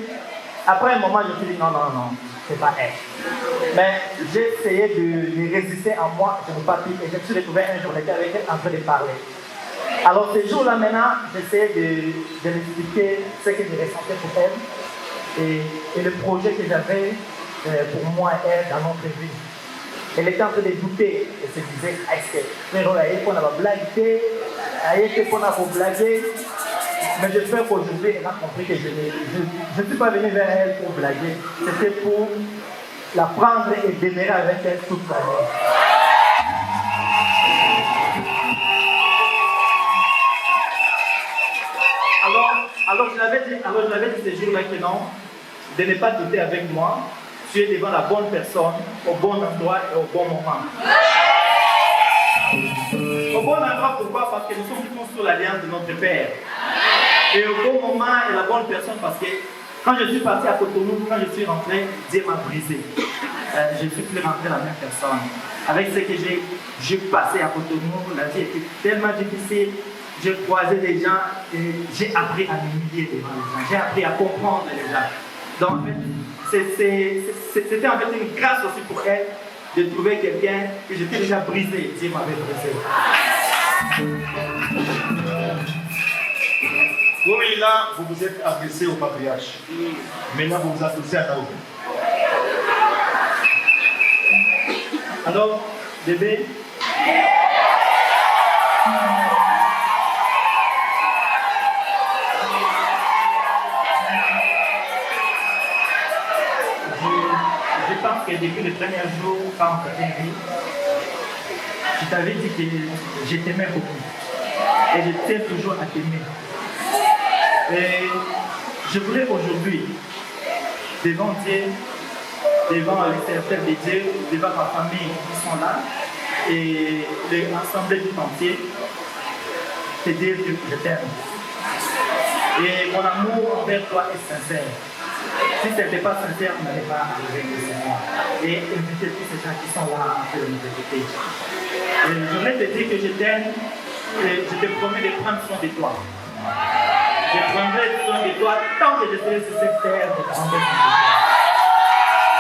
Après un moment, je me suis dit non, c'est pas elle. Mais j'ai essayé de résister en moi, je ne veux pas dire, et je me suis retrouvé un jour, j'étais avec elle en train de parler. Alors, ce jour-là, maintenant, j'essayais de l'expliquer ce que je ressentais pour elle et le projet que j'avais pour moi et elle dans notre vie. Elle était en train de douter et se disait est-ce que frérot, elle est pour la blaguer, elle est pour la blaguer. Mais j'espère qu'aujourd'hui, elle a compris que je ne suis pas venu vers elle pour blaguer. C'était pour la prendre et demeurer avec elle toute la vie. Alors je l'avais dit ce jour-là que non, de ne pas douter avec moi. Tu es devant la bonne personne, au bon endroit et au bon moment. Au bon endroit, pourquoi? Parce que nous sommes tous sous l'alliance de notre Père. Et au bon moment et la bonne personne, parce que quand je suis parti à Cotonou, quand je suis rentré, Dieu m'a brisé. Je ne suis plus rentré la même personne. Avec ce que j'ai passé à Cotonou, la vie était tellement difficile. J'ai croisé des gens et j'ai appris à m'humilier devant les gens. J'ai appris à comprendre les gens. Donc, c'était en fait une grâce aussi pour elle de trouver quelqu'un que j'étais déjà brisé. Dieu m'avait brisé. Oui, là, vous vous êtes adressé au patriarche. Maintenant, vous vous adressez à Naomi. Alors, bébé, je pense que depuis le premier jour, quand on s'était vu, je t'avais dit que je t'aimais beaucoup. Et je tiens toujours à t'aimer. Et je voulais aujourd'hui, devant Dieu, devant les serviteurs de Dieu, devant ma famille qui sont là, et l'assemblée tout entier, te dire que je t'aime. Et mon amour envers toi est sincère. Si ce n'était pas sincère, on n'allait pas arriver ici. Et inviter tous ces gens qui sont là à nous écouter. Et je voulais te dire que je t'aime et je te promets de prendre soin de toi. Je prendrai soin de toi tant que je serai sur cette terre. Je prendrai soin de toi.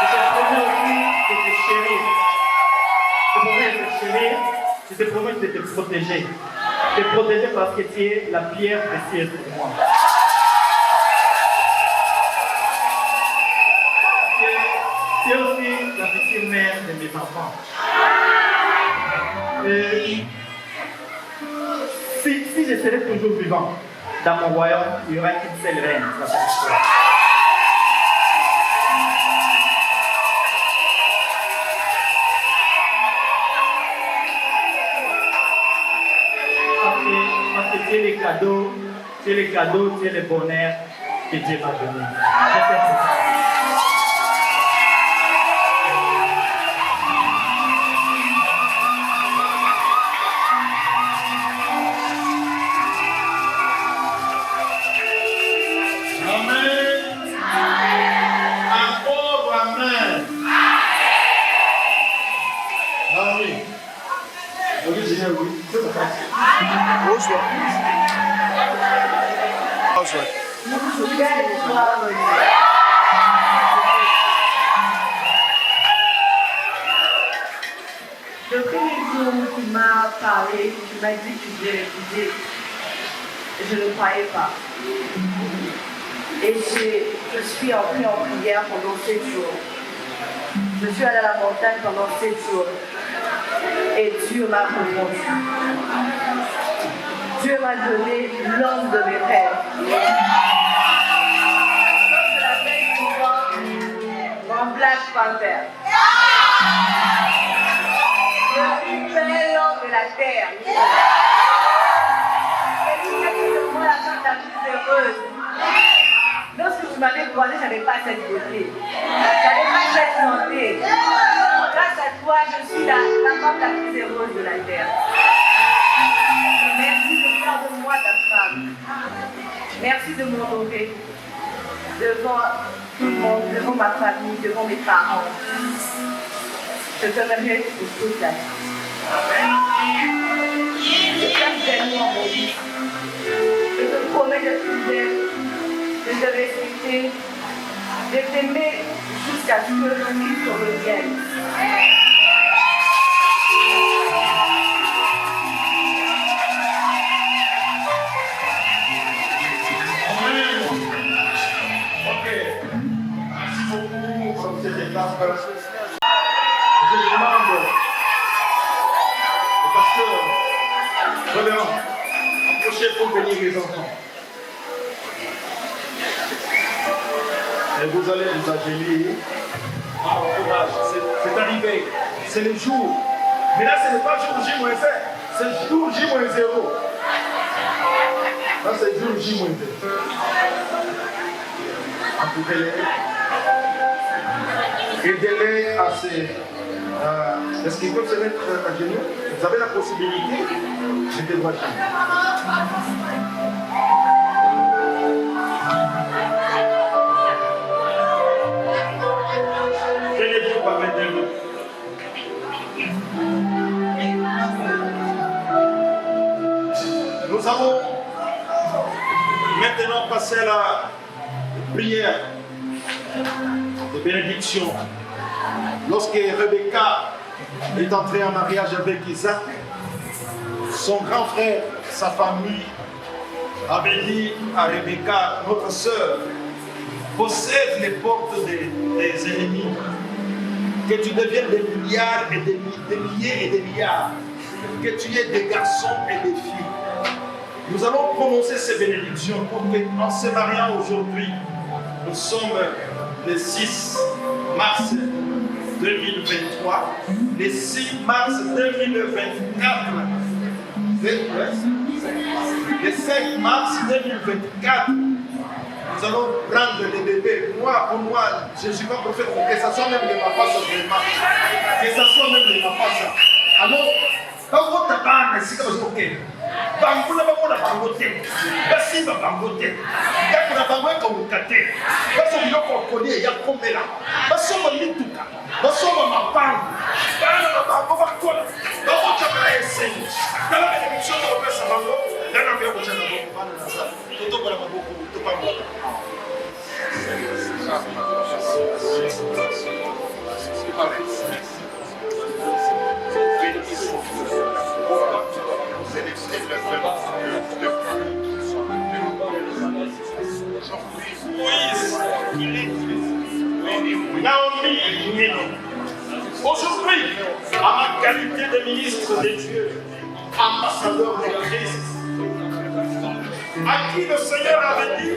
Je te promets aussi de te chérir. Je te promets de te chérir. Je te promets de te protéger. Te protéger parce que tu es la pierre précieuse pour moi. Tu es aussi la future mère de mes enfants. Si je serais toujours vivant dans mon royaume, il n'y aura qu'une seule reine, la petite. Parce que tu es les cadeaux, tu es le bonheur que Dieu m'a donné. Je t'aime pour ça. Le premier jour où tu m'as parlé, tu m'as dit que j'ai refusé. Je ne croyais pas. Et je suis entrée en prière pendant 7 jours. Je suis allée à la montagne pendant 7 jours. Et Dieu m'a répondu. Dieu m'a donné l'homme de mes rêves. Je l'appelle souvent mon Black Panther. Le plus bel homme de la terre. C'est moi la femme la plus heureuse. Lorsque tu m'avais croisé, je n'avais pas cette beauté. Je n'avais pas cette santé. Grâce à toi, je suis la femme la plus heureuse de la terre. Merci de faire de moi ta femme. Merci de m'honorer devant tout le monde, devant ma famille, devant mes parents. Je t'aimerai pour toute la vie. Je t'aime tellement, mon fils. Je te promets d'être fidèle, de te respecter, de t'aimer jusqu'à ce que le Christ revienne. Je demande au pasteur Révérend, approchez pour bénir les enfants. Et vous allez vous accueillir. C'est arrivé, c'est le jour. Mais là, ce n'est pas le jour J-1, c'est le jour J-0. Là, c'est le jour J-2. Apportez-les. Aidez-les à se... Est-ce qu'ils peuvent se mettre à genoux? Vous avez la possibilité de les droiter. Tenez-vous par maintenant. Nous allons maintenant passer à la prière de bénédiction. Lorsque Rebecca est entrée en mariage avec Isaac, son grand frère, sa famille, avait dit à Rebecca, notre sœur, possède les portes des ennemis, que tu deviennes des milliards et des milliers et des milliards, que tu aies des garçons et des filles. Nous allons prononcer ces bénédictions pour qu'en se mariant aujourd'hui, nous sommes le 6 mars 2023, le 6 mars 2024, le 5 mars 2024, nous allons prendre les bébés. Pour moi, je ne suis pas prophète, que ce soit même les papas, vraiment. Que ce soit même les papas. Alors, quand vous avez c'est comme ça, ok. Bangula bakona bangote, basimba bangote, yakuna bangwe komukate, baso biloko koni ya komela, basoma mituka, basoma mapanga, bana bango bakola, bakota na eseni, kala bene bisoto opesa bango, dana vya kuchana bango bana na sa, toto bana bango to bango. Aujourd'hui, à ma qualité de ministre de Dieu, ambassadeur de Christ, à qui le Seigneur avait dit,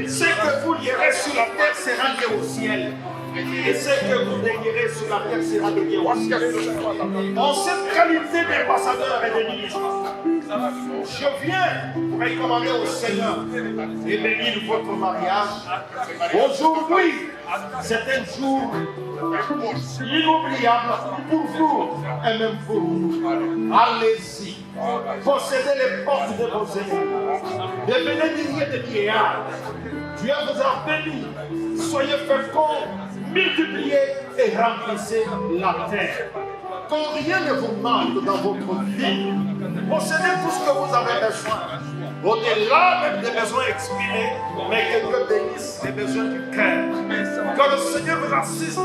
ce que vous lierez sur la terre sera lié au ciel. Et ce que vous déguerez sur la terre sera dégué au ciel. En cette qualité d'ambassadeur et de ministre, je viens pour recommander au Seigneur et bénir votre mariage. Aujourd'hui, c'est un jour inoubliable pour vous et même pour nous. Allez-y, possédez les portes de vos ennemis, devenez milliers de vieillards. Dieu vous a béni. Soyez féconds, multipliez et remplissez la terre. Quand rien ne vous manque dans votre vie, possédez tout ce que vous avez besoin. Au-delà même des besoins exprimés, mais que Dieu bénisse les besoins du cœur. Que le Seigneur vous assiste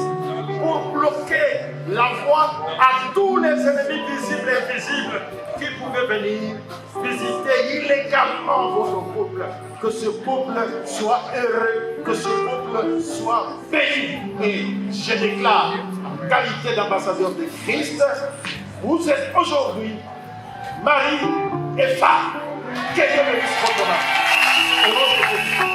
pour bloquer la voix à tous les ennemis visibles et invisibles qui pouvaient venir visiter illégalement votre peuple. Que ce peuple soit heureux, que ce peuple soit béni. Et je déclare, en qualité d'ambassadeur de Christ, vous êtes aujourd'hui mari et femme. Que Dieu bénisse votre mari. Au nom de Jésus.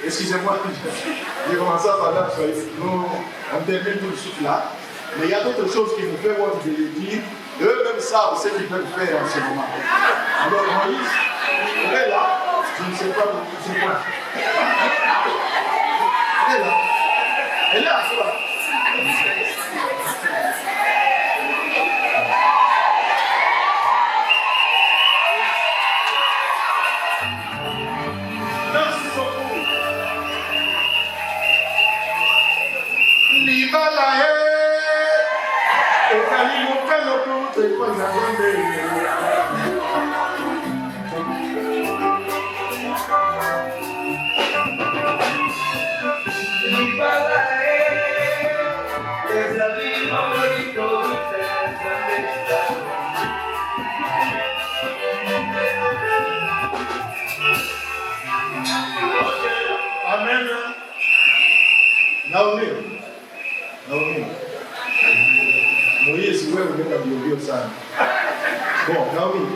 Excusez-moi, j'ai commencé à parler en Swahili. Nous, on termine tout de suite là. Mais il y a d'autres choses qui nous fait voir de les dire. Eux-mêmes savent ce qu'ils peuvent faire en ce moment. Alors Moïse, il est là. Je ne sais pas où il se pointe. Elle est là. Elle est là, toi. Amen. Naomi. Moïse, ouais, vous êtes à au sein. Bon, Naomi,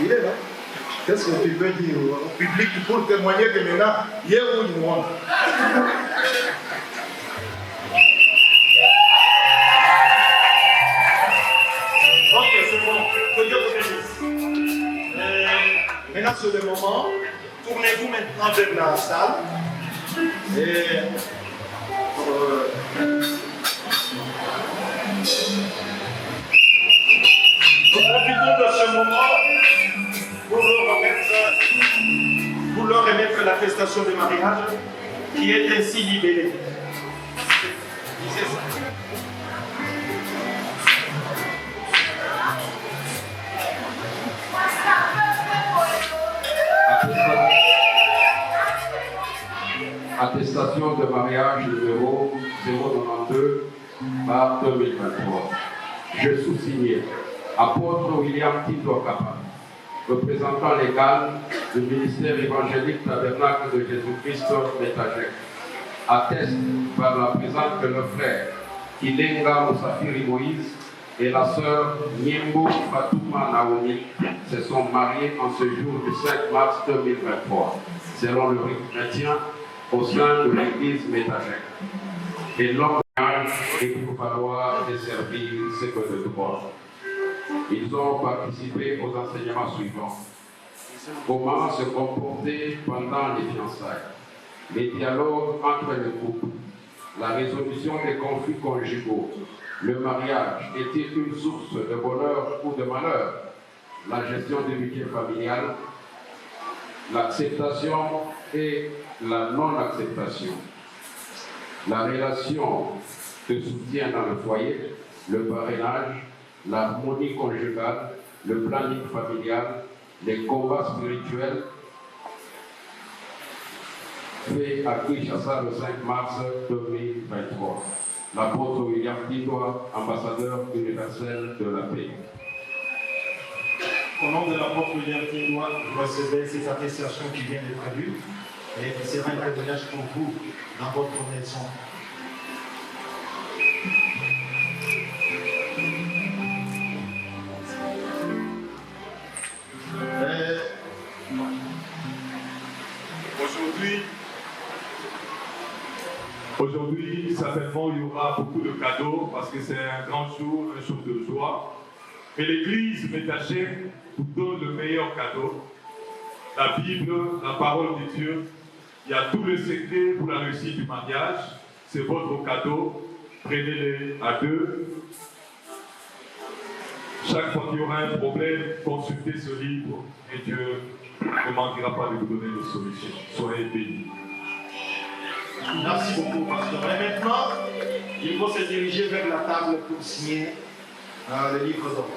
il est là. Qu'est-ce que tu peux dire au public pour témoigner que maintenant, il est où il moi? Ok, c'est bon. Que Dieu vous bénisse. Maintenant, c'est le moment. Tournez-vous maintenant vers la salle. Et nous profitons de ce moment pour leur remettre l'attestation de mariage qui est ainsi libellée. C'est ça. Attestation de mariage numéro 092 par 2023. Je sous-signais apôtre William Tito Kappa, représentant légal du ministère évangélique tabernacle de Jésus-Christ Métagek, atteste par la présence que le frère Kilenga Moussafiri Moïse et la sœur Niembo Fatouma Naomi se sont mariés en ce jour du 5 mars 2023, selon le rite chrétien au sein de l'église Métagek. Et l'homme et pour falloir desservir ce que de droit. Ils ont participé aux enseignements suivants. Comment se comporter pendant les fiançailles, les dialogues entre les couples, la résolution des conflits conjugaux, le mariage est-il une source de bonheur ou de malheur, la gestion des budgets familiales, l'acceptation et la non-acceptation, la relation de soutien dans le foyer, le parrainage, l'harmonie conjugale, le planning familial, les combats spirituels, fait à Kinshasa le 5 mars 2023. L'apôtre William Tito, ambassadeur universel de la paix. Au nom de l'apôtre William Tito, vous recevez ces attestations qui viennent d'être traduites et qui sera un témoignage pour vous dans votre maison. Aujourd'hui, certainement, il y aura beaucoup de cadeaux parce que c'est un grand jour, un jour de joie. Et l'Église Métagek vous donne le meilleur cadeau. La Bible, la parole de Dieu, il y a tout le secret pour la réussite du mariage. C'est votre cadeau prenez-les à deux. Chaque fois qu'il y aura un problème, consultez ce livre et Dieu ne manquera pas de vous donner des solutions. Soyez bénis. Merci beaucoup, pasteur. Et maintenant, il faut se diriger vers la table pour signer le livre d'or.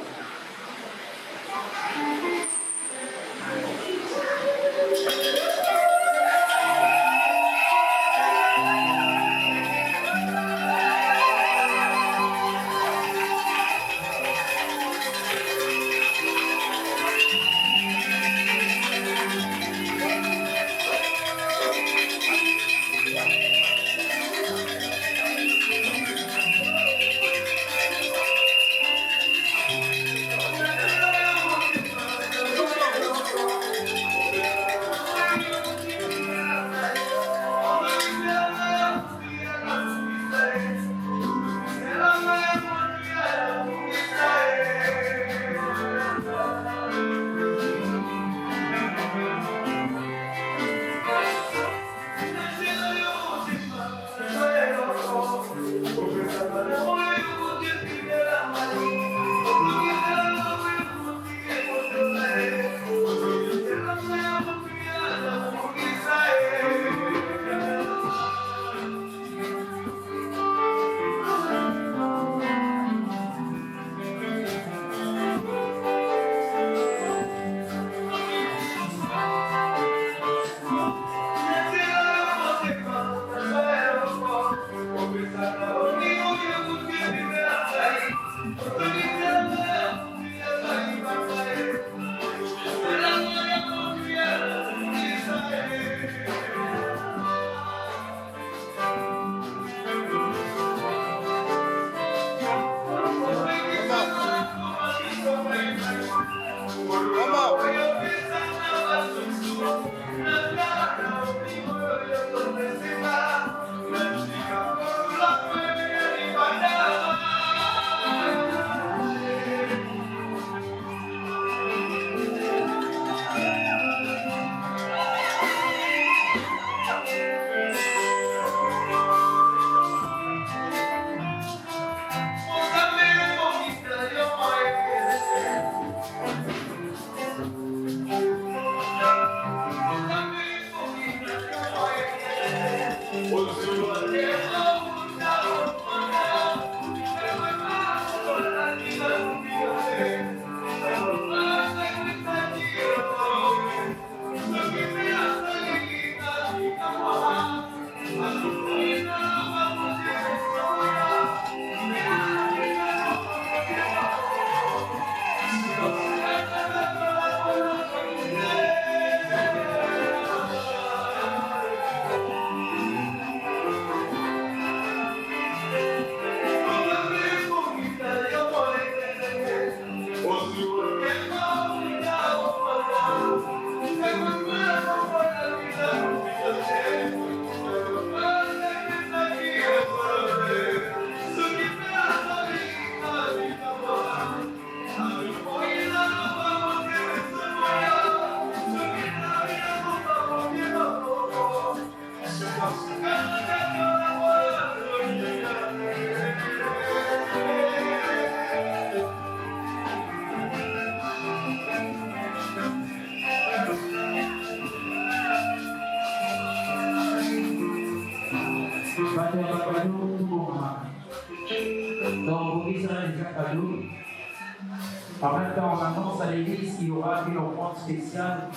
En même temps, on annonce à l'église qu'il y aura une offrande spéciale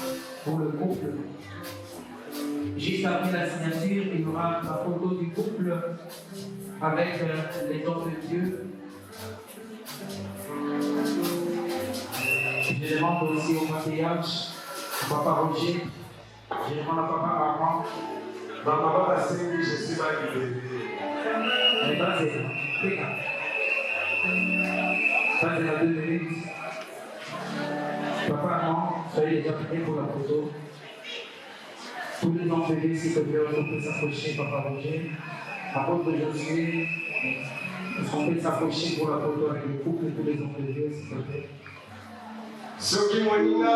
pour le couple. Juste après la signature, il y aura la photo du couple avec les dons de Dieu. Je demande aussi au mariage, au papa Roger, je demande à papa Armand. Maman va dire je suis mal guidé. Elle va dire, ça c'est la 2 minutes. Papa Armand, soyez déjà prêts pour la photo. Tous les enfants, s'il te plaît, on peut s'approcher, papa Roger. Apôtre Josué, est-ce qu'on peut s'approcher pour la photo avec le couple et tous les enfants de Dieu, s'il te plaît? Ceux qui m'ont dit la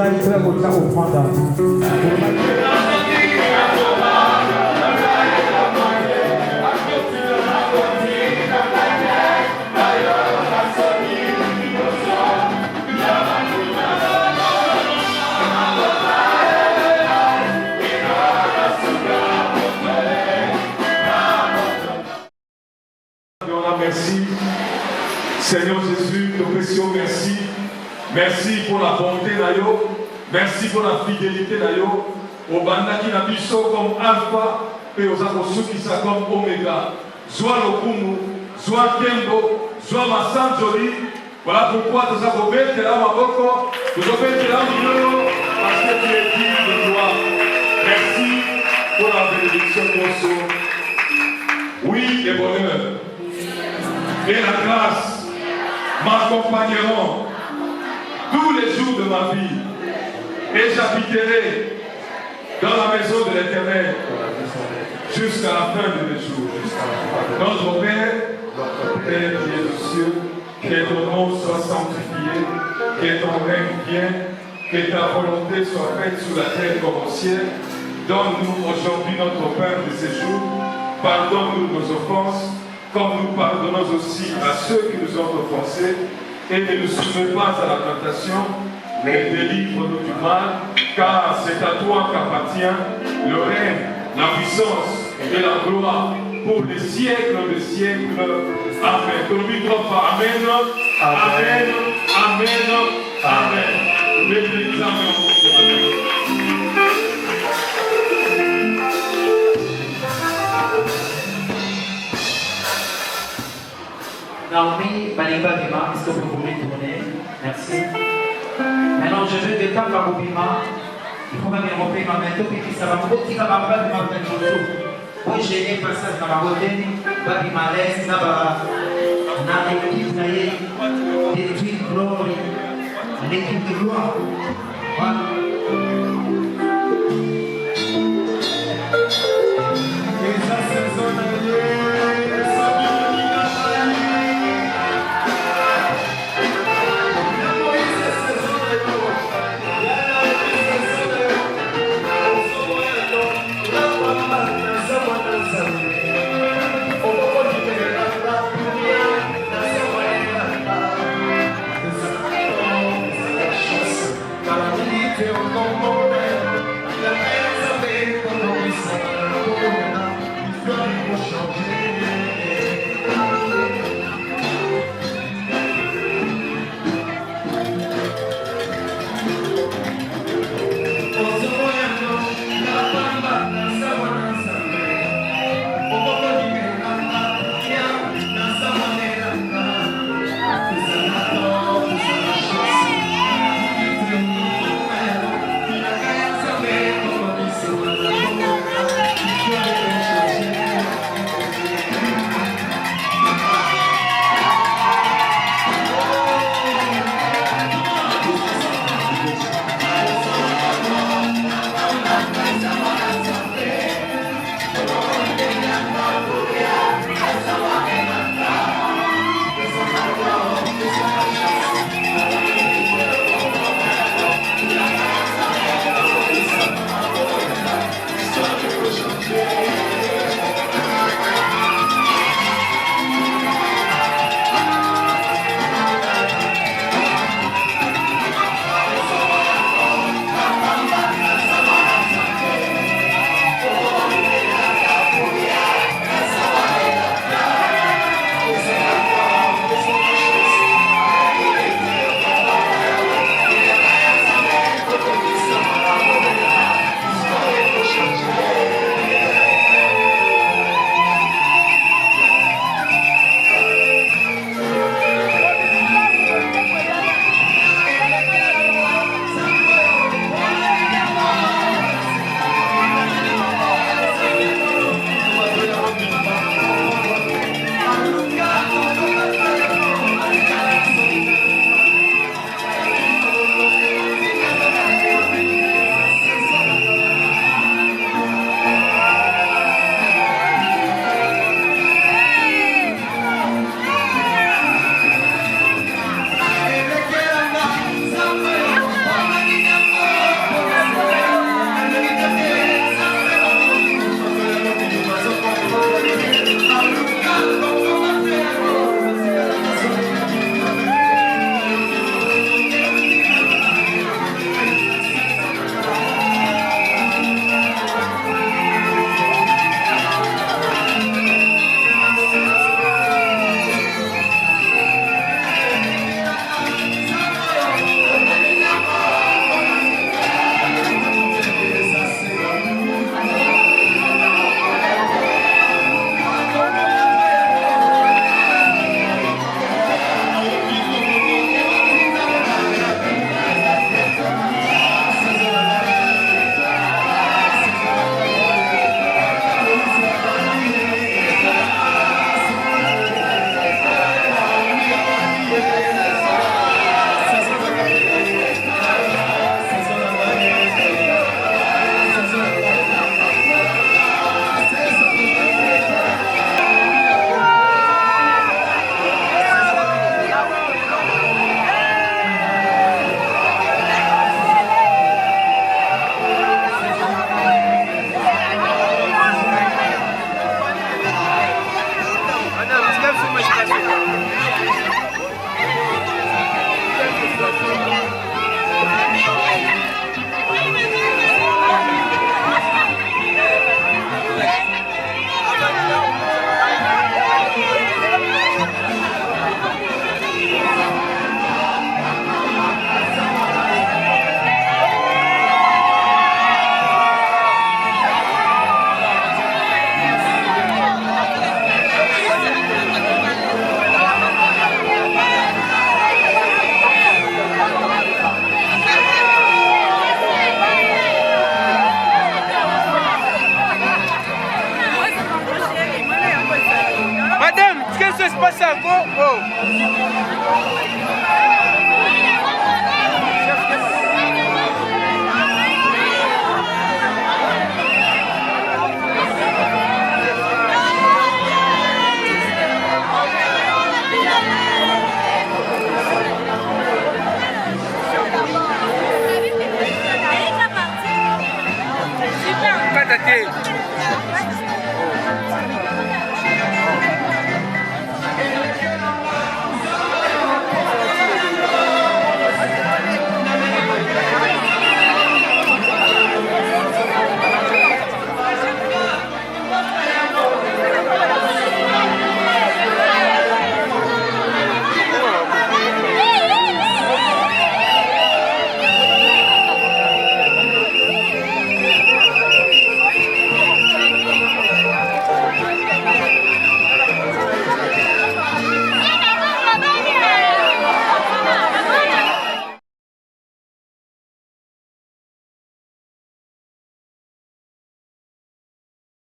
ngai mpe kotia ofranda. Merci. Seigneur Jésus, te précieux merci. Merci pour la bonté d'Ayo. Merci pour la fidélité d'Ayo. Au banda qui n'a biso comme alpha, et aux apostats qui sont comme oméga. Soit le Kumu, soit Kembo, soit Massanjoli. Voilà pourquoi nous avons fait là, Maboko, nous avons fait là, parce que tu es digne de gloire. Merci pour la bénédiction de Mosso. Oui, le bonheur et la grâce m'accompagneront tous les jours de ma vie et j'habiterai dans la maison de l'Éternel jusqu'à la fin de mes jours. Notre Père, qui est aux cieux, que ton nom soit sanctifié, que ton règne vienne, que ta volonté soit faite sur la terre comme au ciel. Donne-nous aujourd'hui notre pain de ces jours. Pardonne-nous nos offenses, comme nous pardonnons aussi à ceux qui nous ont offensés, et ne nous soumets pas à la tentation, mais délivre-nous du mal, car c'est à toi qu'appartient le règne, la puissance et la gloire pour les siècles des siècles. Amen. Que nous vivons par Amen. Amen. Amen. Amen. Amen. Naomi, Baliba Bima, est-ce que vous voulez tourner? Merci. Maintenant, je veux que quand vous Bima, il faut même repérer ma main, puis ça va beaucoup qui va pas de ma main. Moi, j'ai un passage dans ma beauté, Babima laisse, dans l'équipe, l'équipe de gloire, l'équipe de gloire. Como espace encore. Oh.